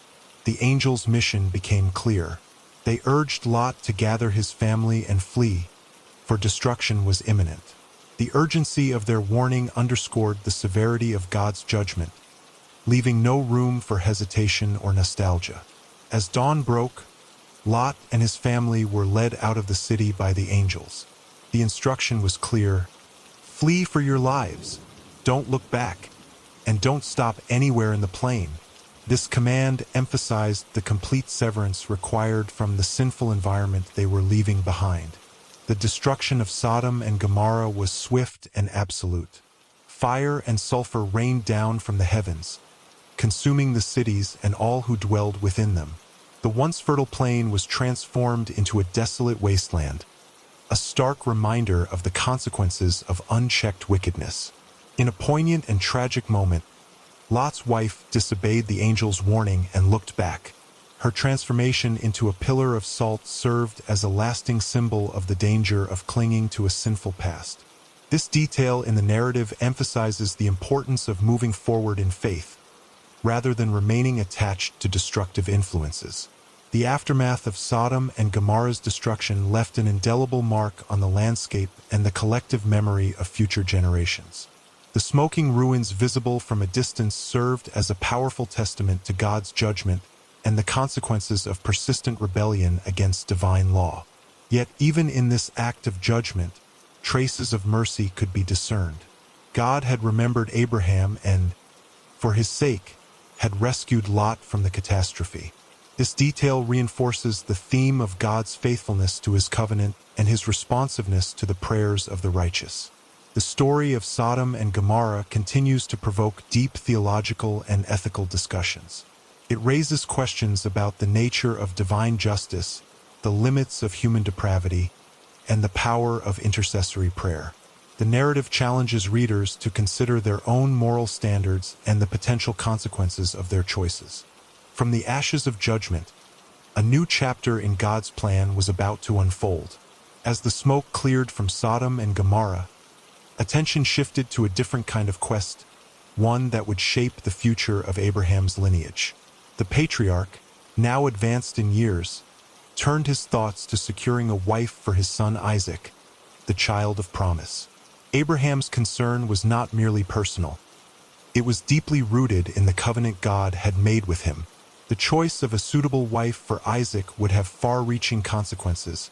the angels' mission became clear. They urged Lot to gather his family and flee, for destruction was imminent. The urgency of their warning underscored the severity of God's judgment, leaving no room for hesitation or nostalgia. As dawn broke, Lot and his family were led out of the city by the angels. The instruction was clear: flee for your lives, don't look back, and don't stop anywhere in the plain. This command emphasized the complete severance required from the sinful environment they were leaving behind. The destruction of Sodom and Gomorrah was swift and absolute. Fire and sulfur rained down from the heavens, consuming the cities and all who dwelled within them. The once fertile plain was transformed into a desolate wasteland, a stark reminder of the consequences of unchecked wickedness. In a poignant and tragic moment, Lot's wife disobeyed the angel's warning and looked back. Her transformation into a pillar of salt served as a lasting symbol of the danger of clinging to a sinful past. This detail in the narrative emphasizes the importance of moving forward in faith, rather than remaining attached to destructive influences. The aftermath of Sodom and Gomorrah's destruction left an indelible mark on the landscape and the collective memory of future generations. The smoking ruins visible from a distance served as a powerful testament to God's judgment and the consequences of persistent rebellion against divine law. Yet even in this act of judgment, traces of mercy could be discerned. God had remembered Abraham and, for his sake, had rescued Lot from the catastrophe. This detail reinforces the theme of God's faithfulness to his covenant and his responsiveness to the prayers of the righteous. The story of Sodom and Gomorrah continues to provoke deep theological and ethical discussions. It raises questions about the nature of divine justice, the limits of human depravity, and the power of intercessory prayer. The narrative challenges readers to consider their own moral standards and the potential consequences of their choices. From the ashes of judgment, a new chapter in God's plan was about to unfold. As the smoke cleared from Sodom and Gomorrah, attention shifted to a different kind of quest, one that would shape the future of Abraham's lineage. The patriarch, now advanced in years, turned his thoughts to securing a wife for his son Isaac, the child of promise. Abraham's concern was not merely personal. It was deeply rooted in the covenant God had made with him. The choice of a suitable wife for Isaac would have far-reaching consequences,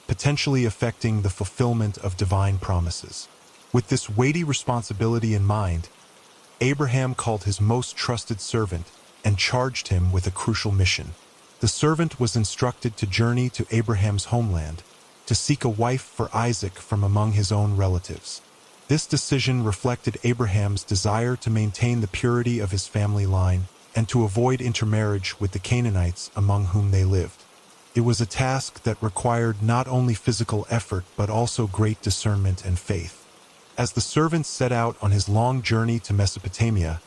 potentially affecting the fulfillment of divine promises. With this weighty responsibility in mind, Abraham called his most trusted servant and charged him with a crucial mission. The servant was instructed to journey to Abraham's homeland, to seek a wife for Isaac from among his own relatives. This decision reflected Abraham's desire to maintain the purity of his family line and to avoid intermarriage with the Canaanites among whom they lived. It was a task that required not only physical effort but also great discernment and faith. As the servant set out on his long journey to Mesopotamia,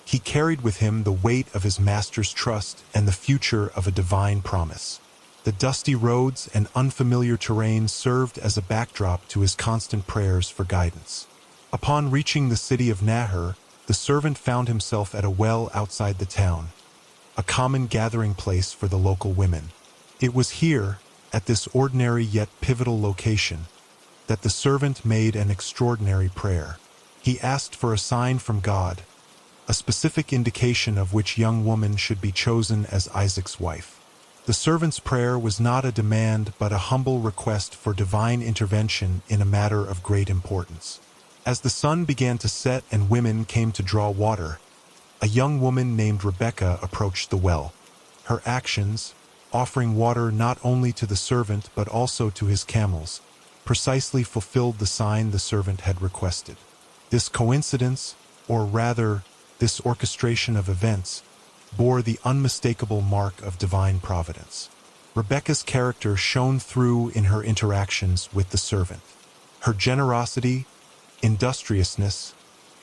he carried with him the weight of his master's trust and the future of a divine promise. The dusty roads and unfamiliar terrain served as a backdrop to his constant prayers for guidance. Upon reaching the city of Nahor, the servant found himself at a well outside the town, a common gathering place for the local women. It was here, at this ordinary yet pivotal location, that the servant made an extraordinary prayer. He asked for a sign from God, a specific indication of which young woman should be chosen as Isaac's wife. The servant's prayer was not a demand but a humble request for divine intervention in a matter of great importance. As the sun began to set and women came to draw water, a young woman named Rebekah approached the well. Her actions, offering water not only to the servant but also to his camels, precisely fulfilled the sign the servant had requested. This coincidence, or rather, this orchestration of events, bore the unmistakable mark of divine providence. Rebekah's character shone through in her interactions with the servant. Her generosity, industriousness,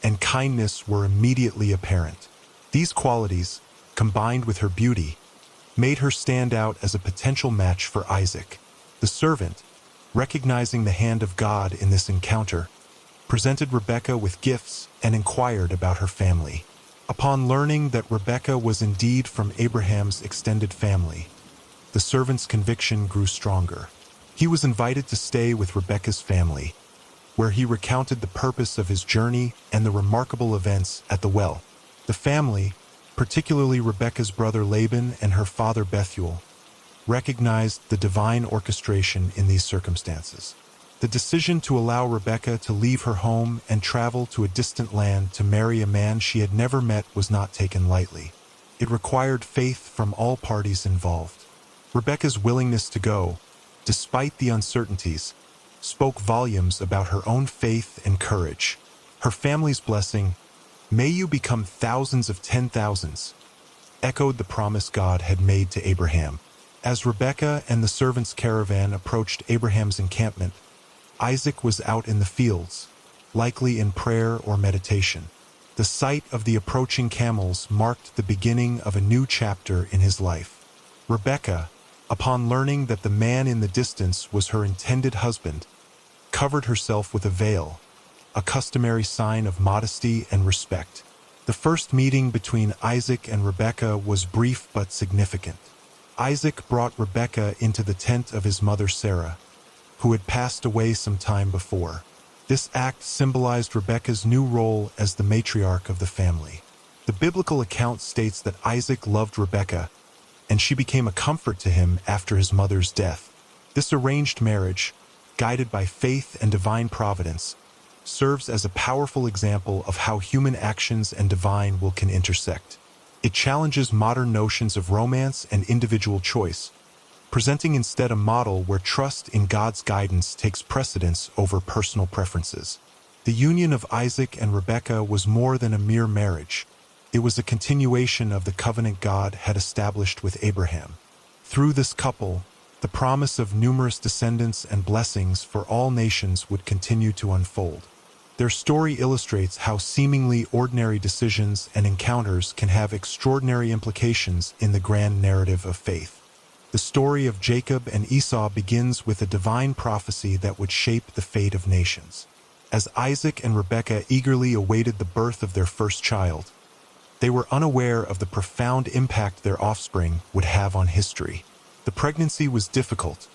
and kindness were immediately apparent. These qualities, combined with her beauty, made her stand out as a potential match for Isaac. The servant, recognizing the hand of God in this encounter, presented Rebekah with gifts and inquired about her family. Upon learning that Rebekah was indeed from Abraham's extended family, the servant's conviction grew stronger. He was invited to stay with Rebekah's family, where he recounted the purpose of his journey and the remarkable events at the well. The family, particularly Rebekah's brother Laban and her father Bethuel, recognized the divine orchestration in these circumstances. The decision to allow Rebekah to leave her home and travel to a distant land to marry a man she had never met was not taken lightly. It required faith from all parties involved. Rebekah's willingness to go, despite the uncertainties, spoke volumes about her own faith and courage. Her family's blessing, "May you become thousands of 10,000s," echoed the promise God had made to Abraham. As Rebekah and the servants' caravan approached Abraham's encampment, Isaac was out in the fields, likely in prayer or meditation. The sight of the approaching camels marked the beginning of a new chapter in his life. Rebekah, upon learning that the man in the distance was her intended husband, covered herself with a veil, a customary sign of modesty and respect. The first meeting between Isaac and Rebekah was brief but significant. Isaac brought Rebekah into the tent of his mother Sarah, who had passed away some time before. This act symbolized Rebekah's new role as the matriarch of the family. The biblical account states that Isaac loved Rebekah, and she became a comfort to him after his mother's death. This arranged marriage, guided by faith and divine providence, serves as a powerful example of how human actions and divine will can intersect. It challenges modern notions of romance and individual choice, presenting instead a model where trust in God's guidance takes precedence over personal preferences. The union of Isaac and Rebekah was more than a mere marriage. It was a continuation of the covenant God had established with Abraham. Through this couple, the promise of numerous descendants and blessings for all nations would continue to unfold. Their story illustrates how seemingly ordinary decisions and encounters can have extraordinary implications in the grand narrative of faith. The story of Jacob and Esau begins with a divine prophecy that would shape the fate of nations. As Isaac and Rebekah eagerly awaited the birth of their first child, they were unaware of the profound impact their offspring would have on history. The pregnancy was difficult,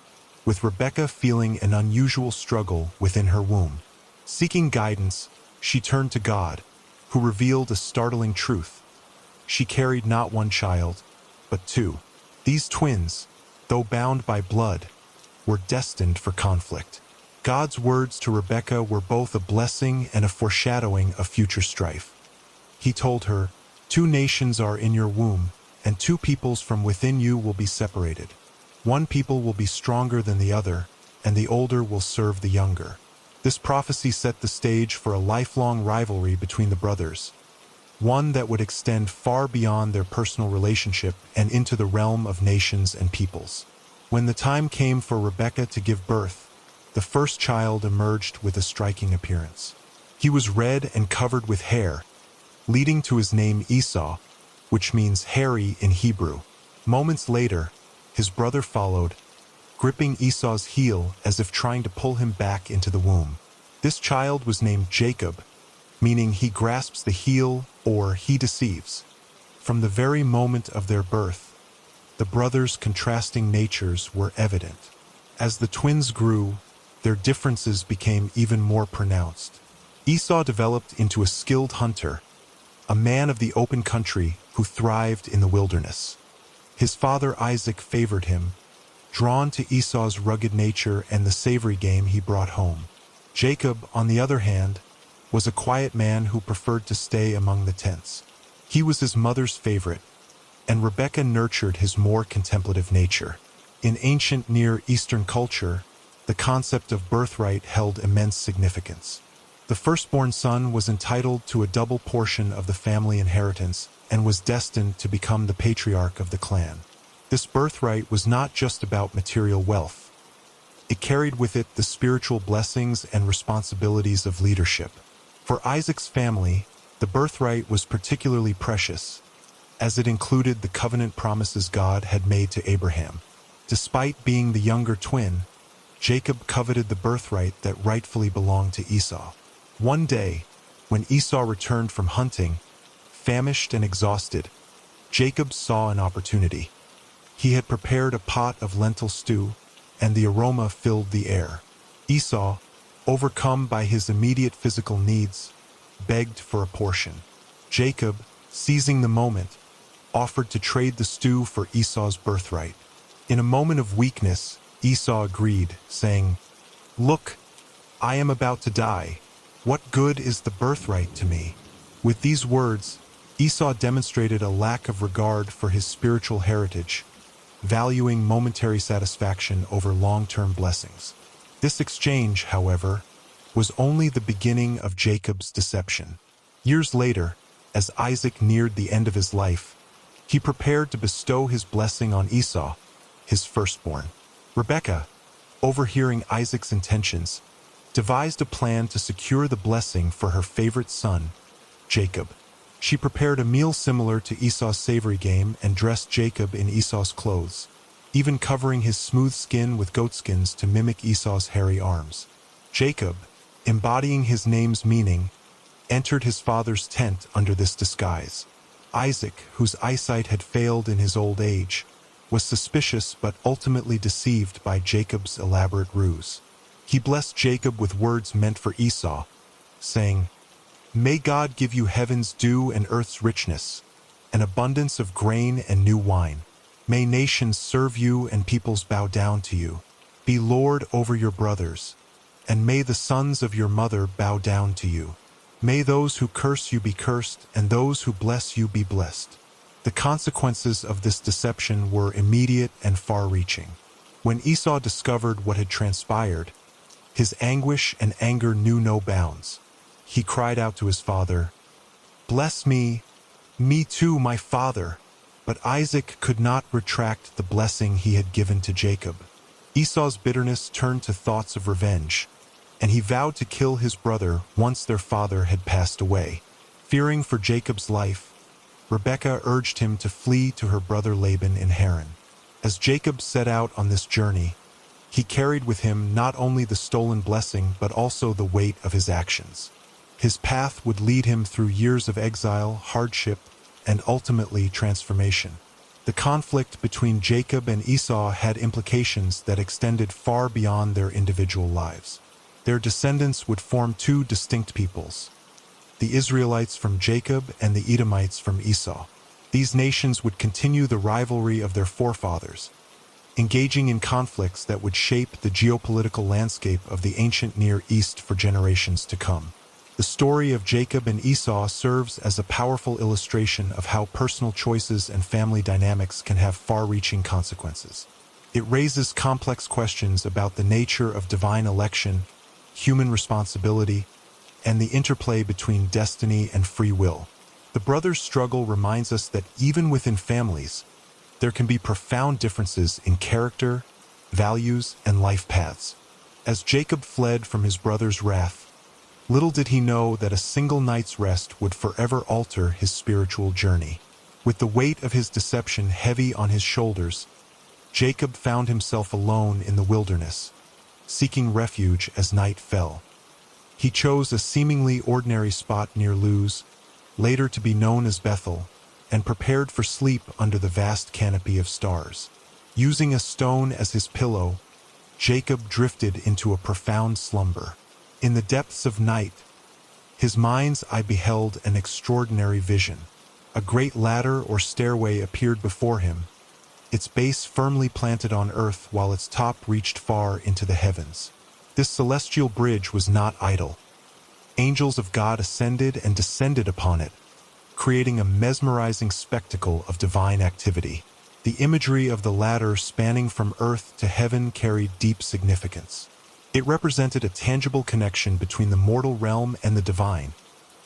with Rebekah feeling an unusual struggle within her womb. Seeking guidance, she turned to God, who revealed a startling truth. She carried not one child, but two. These twins, though bound by blood, were destined for conflict. God's words to Rebekah were both a blessing and a foreshadowing of future strife. He told her, "Two nations are in your womb, and two peoples from within you will be separated. One people will be stronger than the other, and the older will serve the younger." This prophecy set the stage for a lifelong rivalry between the brothers, one that would extend far beyond their personal relationship and into the realm of nations and peoples. When the time came for Rebekah to give birth, the first child emerged with a striking appearance. He was red and covered with hair, leading to his name Esau, which means hairy in Hebrew. Moments later, his brother followed, gripping Esau's heel as if trying to pull him back into the womb. This child was named Jacob, meaning he grasps the heel or he deceives. From the very moment of their birth, the brothers' contrasting natures were evident. As the twins grew, their differences became even more pronounced. Esau developed into a skilled hunter, a man of the open country who thrived in the wilderness. His father Isaac favored him, drawn to Esau's rugged nature and the savory game he brought home. Jacob, on the other hand, was a quiet man who preferred to stay among the tents. He was his mother's favorite, and Rebekah nurtured his more contemplative nature. In ancient Near Eastern culture, the concept of birthright held immense significance. The firstborn son was entitled to a double portion of the family inheritance and was destined to become the patriarch of the clan. This birthright was not just about material wealth. It carried with it the spiritual blessings and responsibilities of leadership. For Isaac's family, the birthright was particularly precious, as it included the covenant promises God had made to Abraham. Despite being the younger twin, Jacob coveted the birthright that rightfully belonged to Esau. One day, when Esau returned from hunting, famished and exhausted, Jacob saw an opportunity. He had prepared a pot of lentil stew, and the aroma filled the air. Esau, overcome by his immediate physical needs, begged for a portion. Jacob, seizing the moment, offered to trade the stew for Esau's birthright. In a moment of weakness, Esau agreed, saying, "Look, I am about to die. What good is the birthright to me?" With these words, Esau demonstrated a lack of regard for his spiritual heritage, valuing momentary satisfaction over long-term blessings. This exchange, however, was only the beginning of Jacob's deception. Years later, as Isaac neared the end of his life, he prepared to bestow his blessing on Esau, his firstborn. Rebekah, overhearing Isaac's intentions, devised a plan to secure the blessing for her favorite son, Jacob. She prepared a meal similar to Esau's savory game and dressed Jacob in Esau's clothes, even covering his smooth skin with goatskins to mimic Esau's hairy arms. Jacob, embodying his name's meaning, entered his father's tent under this disguise. Isaac, whose eyesight had failed in his old age, was suspicious but ultimately deceived by Jacob's elaborate ruse. He blessed Jacob with words meant for Esau, saying, "May God give you heaven's dew and earth's richness, an abundance of grain and new wine. May nations serve you and peoples bow down to you. Be Lord over your brothers, and may the sons of your mother bow down to you. May those who curse you be cursed, and those who bless you be blessed." The consequences of this deception were immediate and far-reaching. When Esau discovered what had transpired, his anguish and anger knew no bounds. He cried out to his father, "Bless me, me too, my father." But Isaac could not retract the blessing he had given to Jacob. Esau's bitterness turned to thoughts of revenge, and he vowed to kill his brother once their father had passed away. Fearing for Jacob's life, Rebekah urged him to flee to her brother Laban in Haran. As Jacob set out on this journey, he carried with him not only the stolen blessing but also the weight of his actions. His path would lead him through years of exile, hardship, and ultimately transformation. The conflict between Jacob and Esau had implications that extended far beyond their individual lives. Their descendants would form two distinct peoples, the Israelites from Jacob and the Edomites from Esau. These nations would continue the rivalry of their forefathers, engaging in conflicts that would shape the geopolitical landscape of the ancient Near East for generations to come. The story of Jacob and Esau serves as a powerful illustration of how personal choices and family dynamics can have far-reaching consequences. It raises complex questions about the nature of divine election, human responsibility, and the interplay between destiny and free will. The brothers' struggle reminds us that even within families, there can be profound differences in character, values, and life paths. As Jacob fled from his brother's wrath, little did he know that a single night's rest would forever alter his spiritual journey. With the weight of his deception heavy on his shoulders, Jacob found himself alone in the wilderness, seeking refuge as night fell. He chose a seemingly ordinary spot near Luz, later to be known as Bethel, and prepared for sleep under the vast canopy of stars. Using a stone as his pillow, Jacob drifted into a profound slumber. In the depths of night, his mind's eye beheld an extraordinary vision. A great ladder or stairway appeared before him, its base firmly planted on earth while its top reached far into the heavens. This celestial bridge was not idle. Angels of God ascended and descended upon it, creating a mesmerizing spectacle of divine activity. The imagery of the ladder spanning from earth to heaven carried deep significance. It represented a tangible connection between the mortal realm and the divine,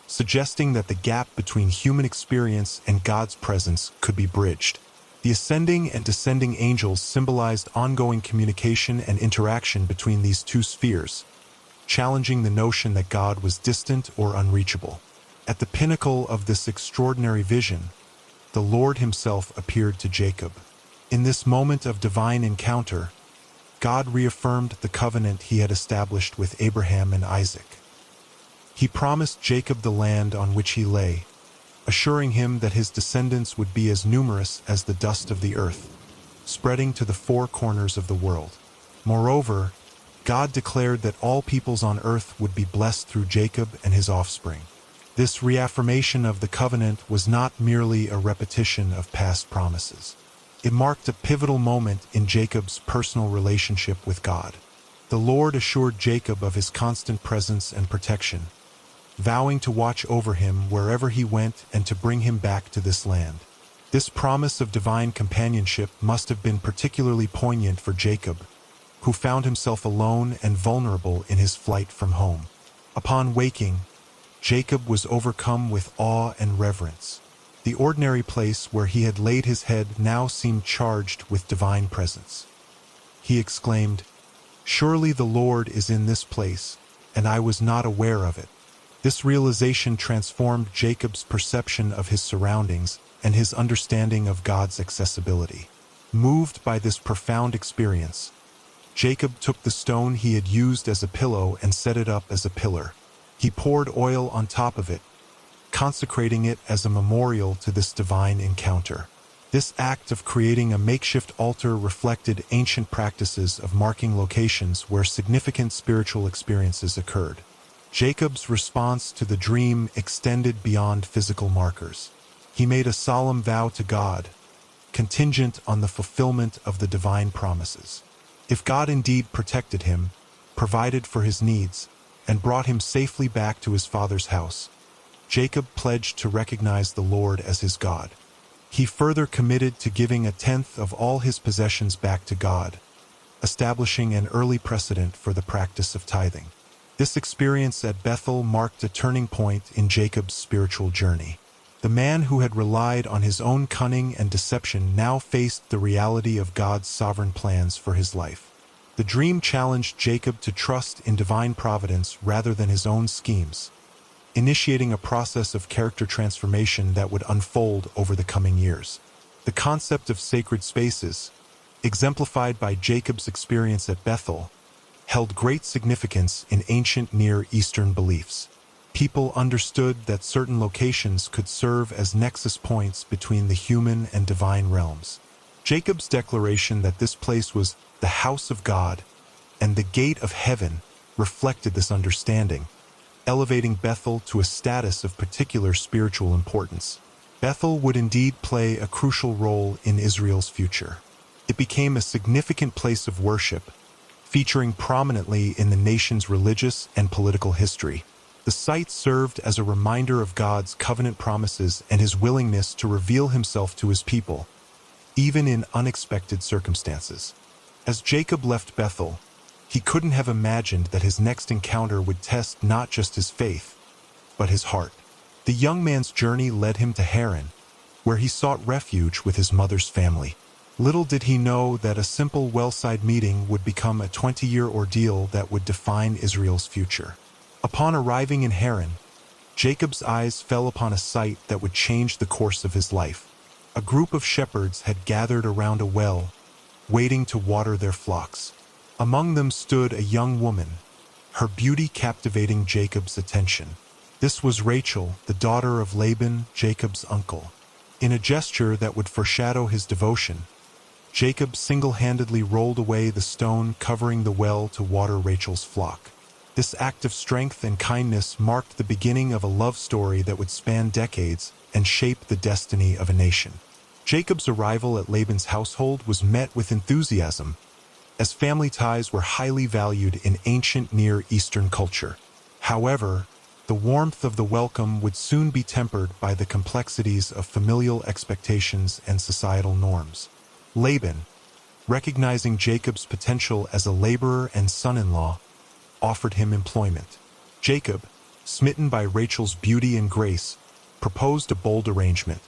suggesting that the gap between human experience and God's presence could be bridged. The ascending and descending angels symbolized ongoing communication and interaction between these two spheres, challenging the notion that God was distant or unreachable. At the pinnacle of this extraordinary vision, the Lord himself appeared to Jacob. In this moment of divine encounter, God reaffirmed the covenant he had established with Abraham and Isaac. He promised Jacob the land on which he lay, assuring him that his descendants would be as numerous as the dust of the earth, spreading to the four corners of the world. Moreover, God declared that all peoples on earth would be blessed through Jacob and his offspring. This reaffirmation of the covenant was not merely a repetition of past promises. It marked a pivotal moment in Jacob's personal relationship with God. The Lord assured Jacob of his constant presence and protection, vowing to watch over him wherever he went and to bring him back to this land. This promise of divine companionship must have been particularly poignant for Jacob, who found himself alone and vulnerable in his flight from home. Upon waking, Jacob was overcome with awe and reverence. The ordinary place where he had laid his head now seemed charged with divine presence. He exclaimed, "Surely the Lord is in this place, and I was not aware of it." This realization transformed Jacob's perception of his surroundings and his understanding of God's accessibility. Moved by this profound experience, Jacob took the stone he had used as a pillow and set it up as a pillar. He poured oil on top of it, consecrating it as a memorial to this divine encounter. This act of creating a makeshift altar reflected ancient practices of marking locations where significant spiritual experiences occurred. Jacob's response to the dream extended beyond physical markers. He made a solemn vow to God, contingent on the fulfillment of the divine promises. If God indeed protected him, provided for his needs, and brought him safely back to his father's house, Jacob pledged to recognize the Lord as his God. He further committed to giving a tenth of all his possessions back to God, establishing an early precedent for the practice of tithing. This experience at Bethel marked a turning point in Jacob's spiritual journey. The man who had relied on his own cunning and deception now faced the reality of God's sovereign plans for his life. The dream challenged Jacob to trust in divine providence rather than his own schemes, initiating a process of character transformation that would unfold over the coming years. The concept of sacred spaces, exemplified by Jacob's experience at Bethel, held great significance in ancient Near Eastern beliefs. People understood that certain locations could serve as nexus points between the human and divine realms. Jacob's declaration that this place was the house of God and the gate of heaven reflected this understanding, elevating Bethel to a status of particular spiritual importance. Bethel would indeed play a crucial role in Israel's future. It became a significant place of worship, featuring prominently in the nation's religious and political history. The site served as a reminder of God's covenant promises and his willingness to reveal himself to his people, even in unexpected circumstances. As Jacob left Bethel, he couldn't have imagined that his next encounter would test not just his faith, but his heart. The young man's journey led him to Haran, where he sought refuge with his mother's family. Little did he know that a simple well-side meeting would become a 20-year ordeal that would define Israel's future. Upon arriving in Haran, Jacob's eyes fell upon a sight that would change the course of his life. A group of shepherds had gathered around a well, waiting to water their flocks. Among them stood a young woman, her beauty captivating Jacob's attention. This was Rachel, the daughter of Laban, Jacob's uncle. In a gesture that would foreshadow his devotion, Jacob single-handedly rolled away the stone covering the well to water Rachel's flock. This act of strength and kindness marked the beginning of a love story that would span decades and shape the destiny of a nation. Jacob's arrival at Laban's household was met with enthusiasm, as family ties were highly valued in ancient Near Eastern culture. However, the warmth of the welcome would soon be tempered by the complexities of familial expectations and societal norms. Laban, recognizing Jacob's potential as a laborer and son-in-law, offered him employment. Jacob, smitten by Rachel's beauty and grace, proposed a bold arrangement.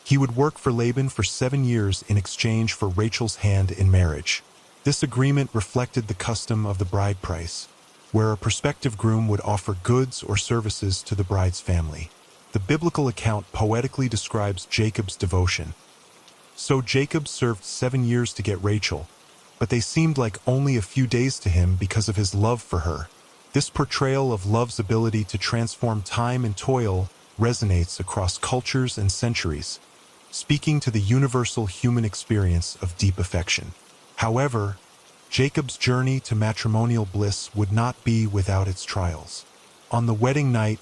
He would work for Laban for 7 years in exchange for Rachel's hand in marriage. This agreement reflected the custom of the bride price, where a prospective groom would offer goods or services to the bride's family. The biblical account poetically describes Jacob's devotion. So Jacob served 7 years to get Rachel, but they seemed like only a few days to him because of his love for her. This portrayal of love's ability to transform time and toil resonates across cultures and centuries, speaking to the universal human experience of deep affection. However, Jacob's journey to matrimonial bliss would not be without its trials. On the wedding night,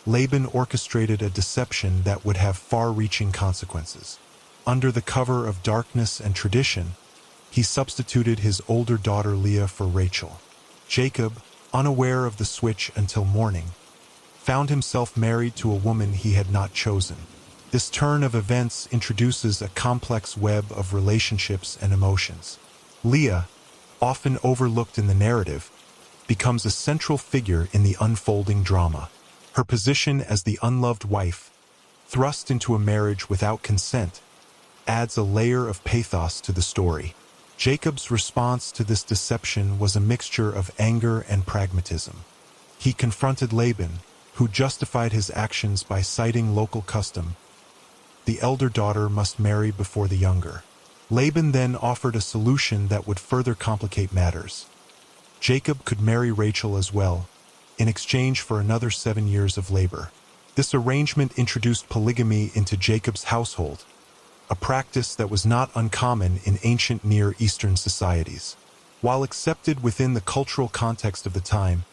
Laban orchestrated a deception that would have far-reaching consequences. under the cover of darkness and tradition, he substituted his older daughter Leah for Rachel. Jacob, unaware of the switch until morning, found himself married to a woman he had not chosen. This turn of events introduces a complex web of relationships and emotions. Leah, often overlooked in the narrative, becomes a central figure in the unfolding drama. Her position as the unloved wife, thrust into a marriage without consent, adds a layer of pathos to the story. Jacob's response to this deception was a mixture of anger and pragmatism. He confronted Laban, who justified his actions by citing local custom. The elder daughter must marry before the younger. Laban then offered a solution that would further complicate matters. Jacob could marry Rachel as well, in exchange for another 7 years of labor. This arrangement introduced polygamy into Jacob's household, a practice that was not uncommon in ancient Near Eastern societies. While accepted within the cultural context of the time,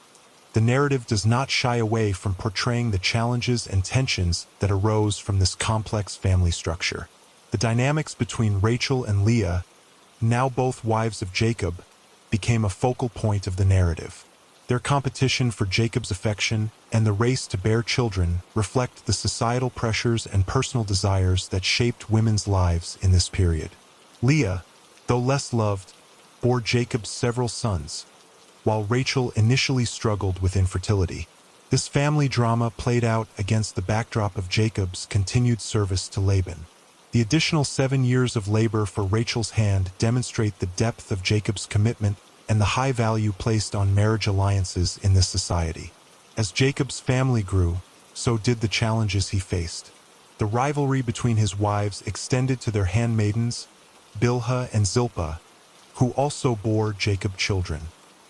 the narrative does not shy away from portraying the challenges and tensions that arose from this complex family structure. The dynamics between Rachel and Leah, now both wives of Jacob, became a focal point of the narrative. Their competition for Jacob's affection and the race to bear children reflect the societal pressures and personal desires that shaped women's lives in this period. Leah, though less loved, bore Jacob several sons, while Rachel initially struggled with infertility. This family drama played out against the backdrop of Jacob's continued service to Laban. The additional 7 years of labor for Rachel's hand demonstrate the depth of Jacob's commitment and the high value placed on marriage alliances in this society. As Jacob's family grew, so did the challenges he faced. The rivalry between his wives extended to their handmaidens, Bilhah and Zilpah, who also bore Jacob children.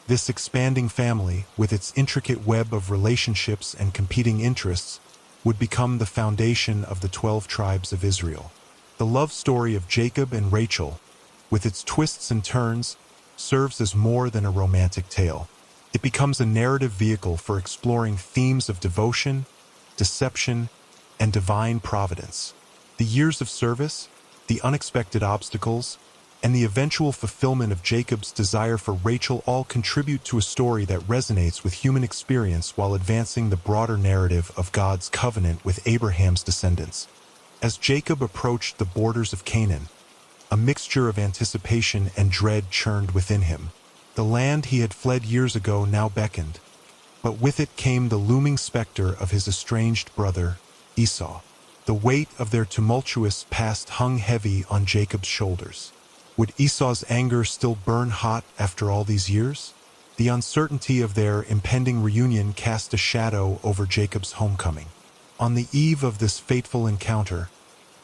This expanding family, with its intricate web of relationships and competing interests, would become the foundation of the 12 tribes of Israel. The love story of Jacob and Rachel, with its twists and turns, serves as more than a romantic tale. It becomes a narrative vehicle for exploring themes of devotion, deception, and divine providence. The years of service, the unexpected obstacles, and the eventual fulfillment of Jacob's desire for Rachel all contribute to a story that resonates with human experience while advancing the broader narrative of God's covenant with Abraham's descendants. As Jacob approached the borders of Canaan, a mixture of anticipation and dread churned within him. The land he had fled years ago now beckoned, but with it came the looming specter of his estranged brother, Esau. The weight of their tumultuous past hung heavy on Jacob's shoulders. Would Esau's anger still burn hot after all these years? The uncertainty of their impending reunion cast a shadow over Jacob's homecoming. On the eve of this fateful encounter,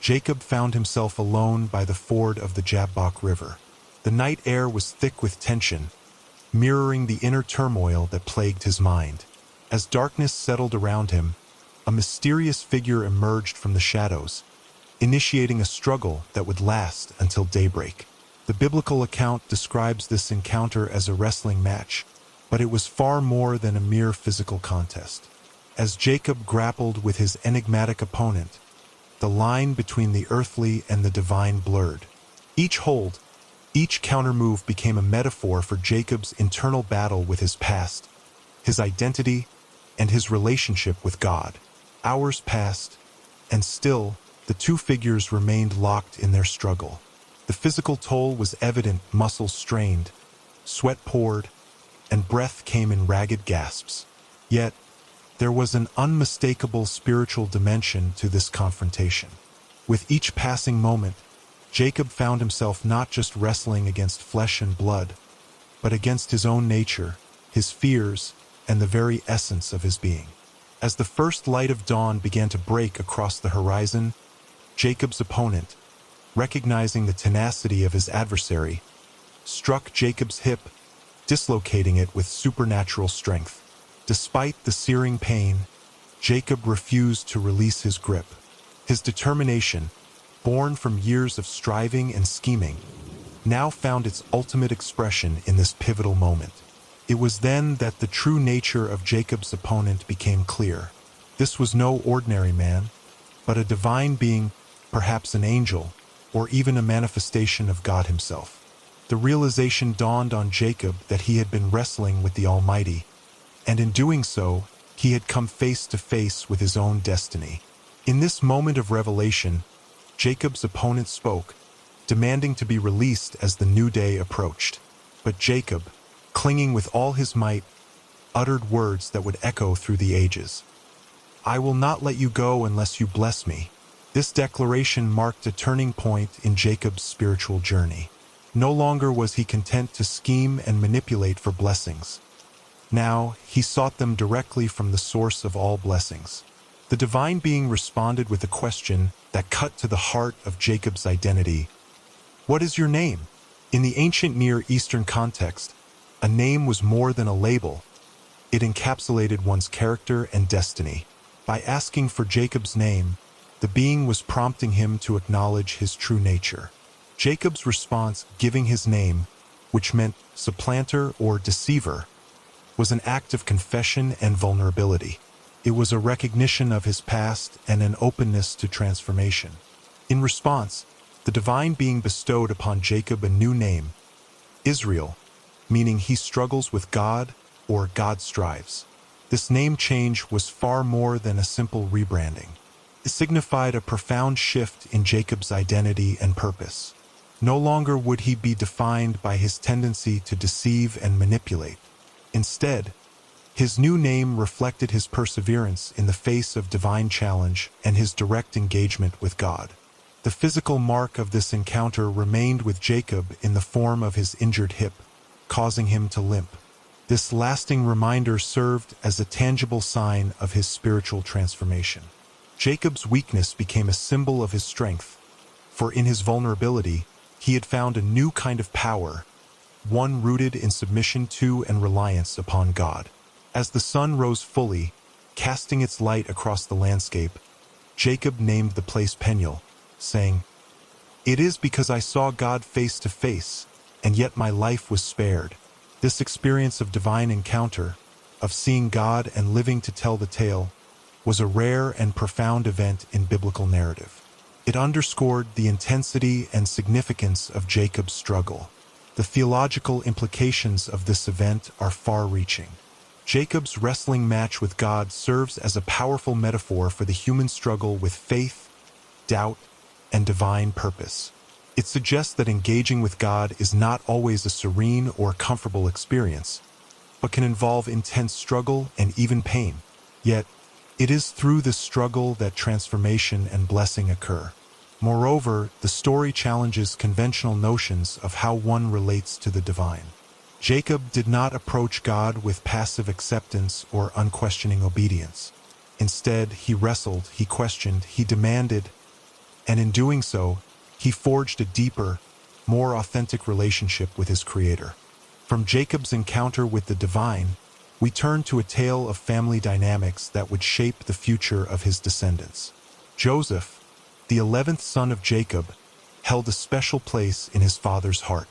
Jacob found himself alone by the ford of the Jabbok River. The night air was thick with tension, mirroring the inner turmoil that plagued his mind. As darkness settled around him, a mysterious figure emerged from the shadows, initiating a struggle that would last until daybreak. The biblical account describes this encounter as a wrestling match, but it was far more than a mere physical contest. As Jacob grappled with his enigmatic opponent, the line between the earthly and the divine blurred. Each hold, each countermove became a metaphor for Jacob's internal battle with his past, his identity, and his relationship with God. Hours passed, and still, the two figures remained locked in their struggle. The physical toll was evident, muscles strained, sweat poured, and breath came in ragged gasps. Yet, there was an unmistakable spiritual dimension to this confrontation. With each passing moment, Jacob found himself not just wrestling against flesh and blood, but against his own nature, his fears, and the very essence of his being. As the first light of dawn began to break across the horizon, Jacob's opponent, recognizing the tenacity of his adversary, struck Jacob's hip, dislocating it with supernatural strength. Despite the searing pain, Jacob refused to release his grip. His determination, born from years of striving and scheming, now found its ultimate expression in this pivotal moment. It was then that the true nature of Jacob's opponent became clear. This was no ordinary man, but a divine being, perhaps an angel, or even a manifestation of God himself. The realization dawned on Jacob that he had been wrestling with the Almighty, and in doing so, he had come face to face with his own destiny. In this moment of revelation, Jacob's opponent spoke, demanding to be released as the new day approached. But Jacob, clinging with all his might, uttered words that would echo through the ages. "I will not let you go unless you bless me." This declaration marked a turning point in Jacob's spiritual journey. No longer was he content to scheme and manipulate for blessings. Now, he sought them directly from the source of all blessings. The divine being responded with a question that cut to the heart of Jacob's identity. "What is your name?" In the ancient Near Eastern context, a name was more than a label. It encapsulated one's character and destiny. By asking for Jacob's name, the being was prompting him to acknowledge his true nature. Jacob's response, giving his name, which meant supplanter or deceiver, was an act of confession and vulnerability. It was a recognition of his past and an openness to transformation. In response, the divine being bestowed upon Jacob a new name, Israel, meaning he struggles with God or God strives. This name change was far more than a simple rebranding. It signified a profound shift in Jacob's identity and purpose. No longer would he be defined by his tendency to deceive and manipulate. Instead, his new name reflected his perseverance in the face of divine challenge and his direct engagement with God. The physical mark of this encounter remained with Jacob in the form of his injured hip, causing him to limp. This lasting reminder served as a tangible sign of his spiritual transformation. Jacob's weakness became a symbol of his strength, for in his vulnerability, he had found a new kind of power, one rooted in submission to and reliance upon God. As the sun rose fully, casting its light across the landscape, Jacob named the place Peniel, saying, "It is because I saw God face to face, and yet my life was spared." This experience of divine encounter, of seeing God and living to tell the tale, was a rare and profound event in biblical narrative. It underscored the intensity and significance of Jacob's struggle. The theological implications of this event are far-reaching. Jacob's wrestling match with God serves as a powerful metaphor for the human struggle with faith, doubt, and divine purpose. It suggests that engaging with God is not always a serene or comfortable experience, but can involve intense struggle and even pain. Yet, it is through this struggle that transformation and blessing occur. Moreover, the story challenges conventional notions of how one relates to the divine. Jacob did not approach God with passive acceptance or unquestioning obedience. Instead, he wrestled, he questioned, he demanded, and in doing so, he forged a deeper, more authentic relationship with his Creator. From Jacob's encounter with the divine, we turn to a tale of family dynamics that would shape the future of his descendants. Joseph, the 11th son of Jacob, held a special place in his father's heart.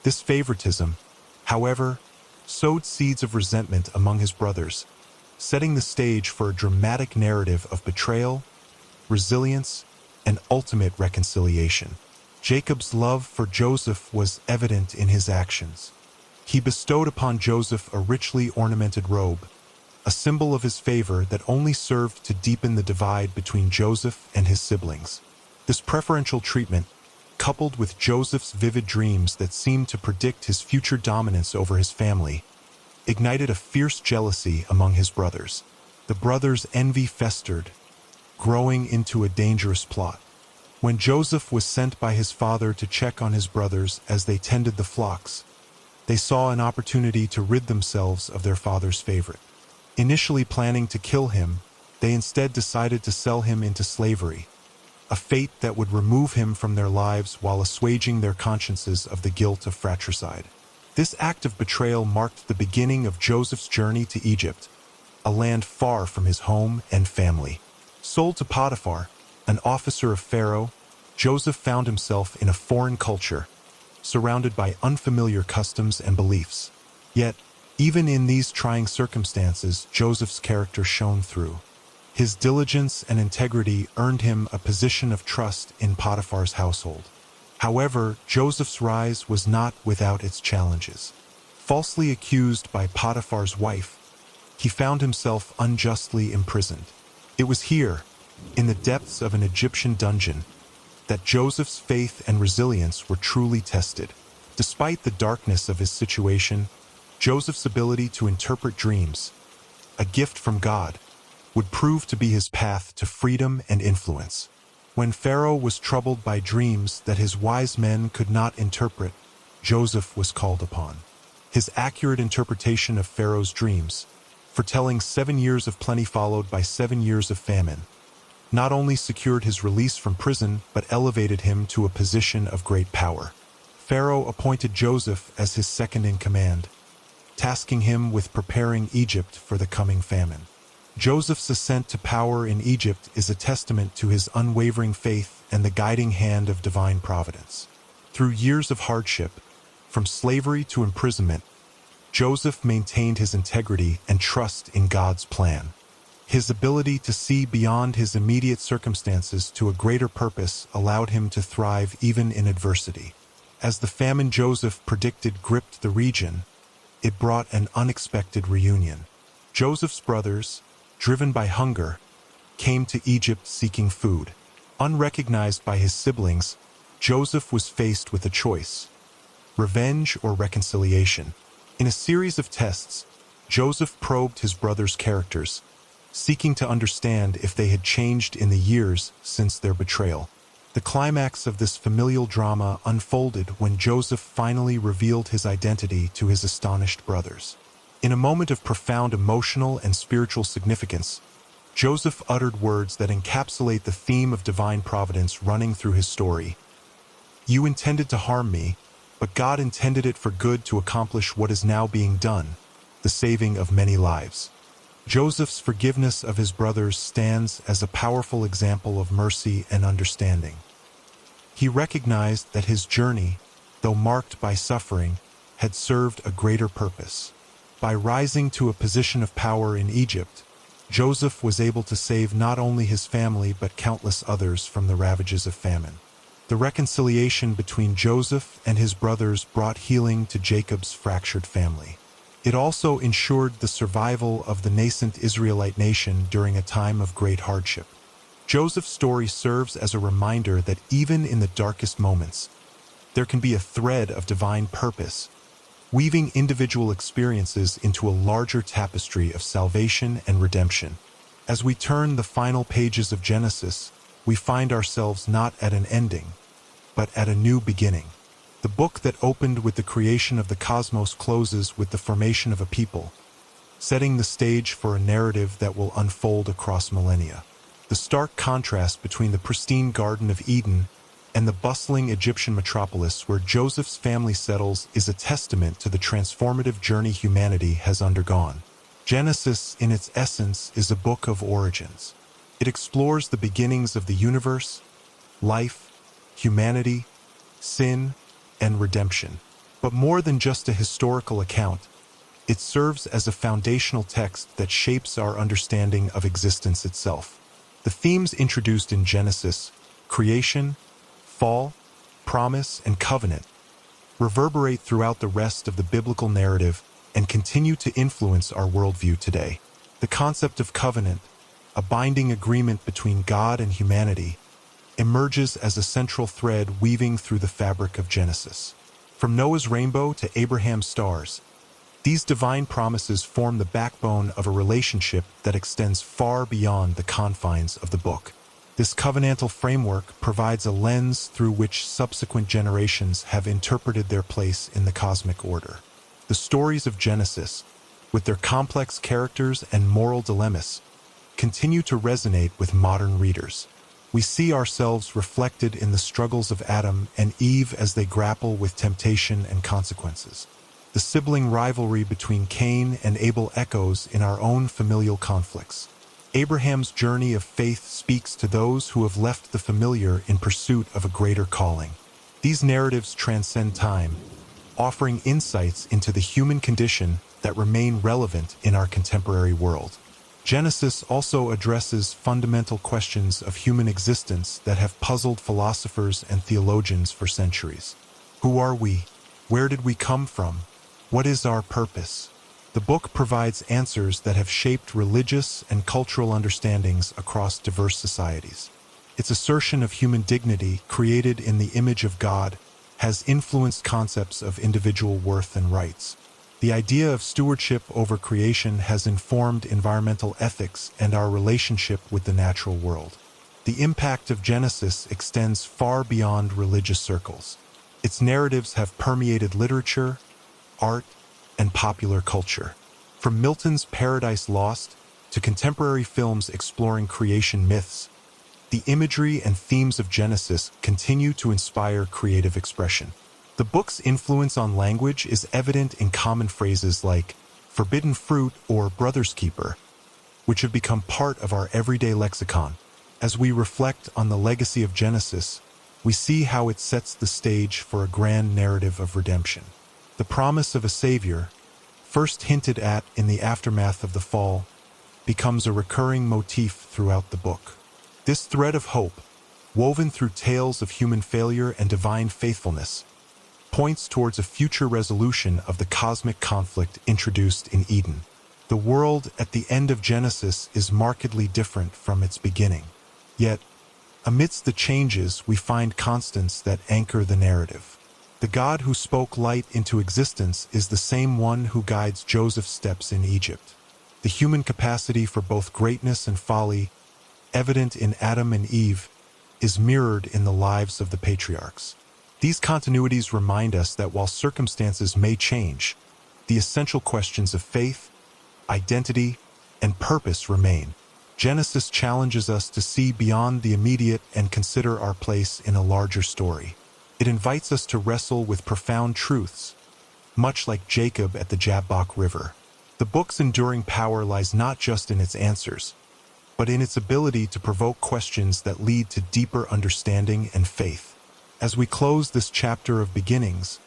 This favoritism, however, sowed seeds of resentment among his brothers, setting the stage for a dramatic narrative of betrayal, resilience, and ultimate reconciliation. Jacob's love for Joseph was evident in his actions. He bestowed upon Joseph a richly ornamented robe, a symbol of his favor that only served to deepen the divide between Joseph and his siblings. This preferential treatment, coupled with Joseph's vivid dreams that seemed to predict his future dominance over his family, ignited a fierce jealousy among his brothers. The brothers' envy festered, growing into a dangerous plot. When Joseph was sent by his father to check on his brothers as they tended the flocks, they saw an opportunity to rid themselves of their father's favorite. Initially planning to kill him, they instead decided to sell him into slavery, a fate that would remove him from their lives while assuaging their consciences of the guilt of fratricide. This act of betrayal marked the beginning of Joseph's journey to Egypt, a land far from his home and family. Sold to Potiphar, an officer of Pharaoh, Joseph found himself in a foreign culture, surrounded by unfamiliar customs and beliefs. Yet, even in these trying circumstances, Joseph's character shone through. His diligence and integrity earned him a position of trust in Potiphar's household. However, Joseph's rise was not without its challenges. Falsely accused by Potiphar's wife, he found himself unjustly imprisoned. It was here, in the depths of an Egyptian dungeon, that Joseph's faith and resilience were truly tested. Despite the darkness of his situation, Joseph's ability to interpret dreams, a gift from God, would prove to be his path to freedom and influence. When Pharaoh was troubled by dreams that his wise men could not interpret, Joseph was called upon. His accurate interpretation of Pharaoh's dreams, foretelling 7 years of plenty followed by 7 years of famine, not only secured his release from prison but elevated him to a position of great power. Pharaoh appointed Joseph as his second in command, tasking him with preparing Egypt for the coming famine. Joseph's ascent to power in Egypt is a testament to his unwavering faith and the guiding hand of divine providence. Through years of hardship, from slavery to imprisonment, Joseph maintained his integrity and trust in God's plan. His ability to see beyond his immediate circumstances to a greater purpose allowed him to thrive even in adversity. As the famine Joseph predicted gripped the region, it brought an unexpected reunion. Joseph's brothers, driven by hunger, came to Egypt seeking food. Unrecognized by his siblings, Joseph was faced with a choice: revenge or reconciliation. In a series of tests, Joseph probed his brothers' characters, seeking to understand if they had changed in the years since their betrayal. The climax of this familial drama unfolded when Joseph finally revealed his identity to his astonished brothers. In a moment of profound emotional and spiritual significance, Joseph uttered words that encapsulate the theme of divine providence running through his story. "You intended to harm me, but God intended it for good to accomplish what is now being done, the saving of many lives." Joseph's forgiveness of his brothers stands as a powerful example of mercy and understanding. He recognized that his journey, though marked by suffering, had served a greater purpose. By rising to a position of power in Egypt, Joseph was able to save not only his family but countless others from the ravages of famine. The reconciliation between Joseph and his brothers brought healing to Jacob's fractured family. It also ensured the survival of the nascent Israelite nation during a time of great hardship. Joseph's story serves as a reminder that even in the darkest moments, there can be a thread of divine purpose, weaving individual experiences into a larger tapestry of salvation and redemption. As we turn the final pages of Genesis, we find ourselves not at an ending, but at a new beginning. The book that opened with the creation of the cosmos closes with the formation of a people, setting the stage for a narrative that will unfold across millennia. The stark contrast between the pristine Garden of Eden and the bustling Egyptian metropolis where Joseph's family settles is a testament to the transformative journey humanity has undergone. Genesis, in its essence, is a book of origins. It explores the beginnings of the universe, life, humanity, sin, and redemption. But more than just a historical account, it serves as a foundational text that shapes our understanding of existence itself. The themes introduced in Genesis, creation, fall, promise, and covenant, reverberate throughout the rest of the biblical narrative and continue to influence our worldview today. The concept of covenant, a binding agreement between God and humanity, emerges as a central thread weaving through the fabric of Genesis. From Noah's rainbow to Abraham's stars, these divine promises form the backbone of a relationship that extends far beyond the confines of the book. This covenantal framework provides a lens through which subsequent generations have interpreted their place in the cosmic order. The stories of Genesis, with their complex characters and moral dilemmas, continue to resonate with modern readers. We see ourselves reflected in the struggles of Adam and Eve as they grapple with temptation and consequences. The sibling rivalry between Cain and Abel echoes in our own familial conflicts. Abraham's journey of faith speaks to those who have left the familiar in pursuit of a greater calling. These narratives transcend time, offering insights into the human condition that remain relevant in our contemporary world. Genesis also addresses fundamental questions of human existence that have puzzled philosophers and theologians for centuries. Who are we? Where did we come from? What is our purpose? The book provides answers that have shaped religious and cultural understandings across diverse societies. Its assertion of human dignity, created in the image of God, has influenced concepts of individual worth and rights. The idea of stewardship over creation has informed environmental ethics and our relationship with the natural world. The impact of Genesis extends far beyond religious circles. Its narratives have permeated literature, art, and popular culture. From Milton's Paradise Lost to contemporary films exploring creation myths, the imagery and themes of Genesis continue to inspire creative expression. The book's influence on language is evident in common phrases like forbidden fruit or brother's keeper, which have become part of our everyday lexicon. As we reflect on the legacy of Genesis, we see how it sets the stage for a grand narrative of redemption. The promise of a Savior, first hinted at in the aftermath of the fall, becomes a recurring motif throughout the book. This thread of hope, woven through tales of human failure and divine faithfulness, points towards a future resolution of the cosmic conflict introduced in Eden. The world at the end of Genesis is markedly different from its beginning. Yet, amidst the changes, we find constants that anchor the narrative. The God who spoke light into existence is the same one who guides Joseph's steps in Egypt. The human capacity for both greatness and folly, evident in Adam and Eve, is mirrored in the lives of the patriarchs. These continuities remind us that while circumstances may change, the essential questions of faith, identity, and purpose remain. Genesis challenges us to see beyond the immediate and consider our place in a larger story. It invites us to wrestle with profound truths, much like Jacob at the Jabbok River. The book's enduring power lies not just in its answers, but in its ability to provoke questions that lead to deeper understanding and faith. As we close this chapter of beginnings,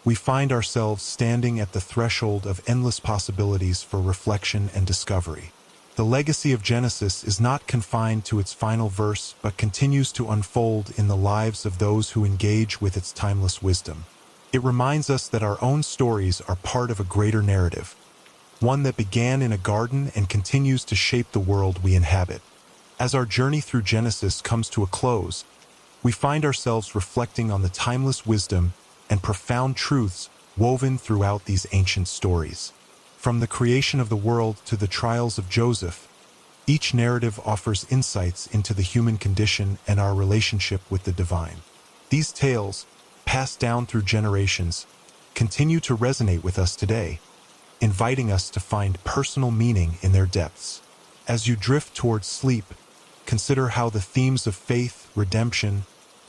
we find ourselves standing at the threshold of endless possibilities for reflection and discovery. The legacy of Genesis is not confined to its final verse, but continues to unfold in the lives of those who engage with its timeless wisdom. It reminds us that our own stories are part of a greater narrative, one that began in a garden and continues to shape the world we inhabit. As our journey through Genesis comes to a close, we find ourselves reflecting on the timeless wisdom and profound truths woven throughout these ancient stories. From the creation of the world to the trials of Joseph, each narrative offers insights into the human condition and our relationship with the divine. These tales, passed down through generations, continue to resonate with us today, inviting us to find personal meaning in their depths. As you drift towards sleep, consider how the themes of faith, redemption,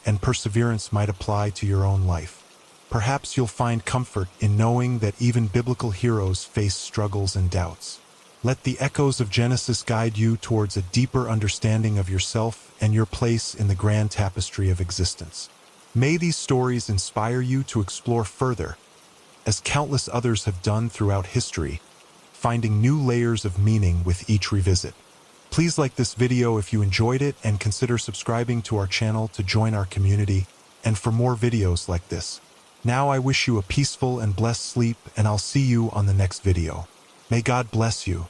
and perseverance might apply to your own life. Perhaps you'll find comfort in knowing that even biblical heroes face struggles and doubts. Let the echoes of Genesis guide you towards a deeper understanding of yourself and your place in the grand tapestry of existence. May these stories inspire you to explore further, as countless others have done throughout history, finding new layers of meaning with each revisit. Please like this video if you enjoyed it and consider subscribing to our channel to join our community and for more videos like this. Now I wish you a peaceful and blessed sleep, and I'll see you on the next video. May God bless you.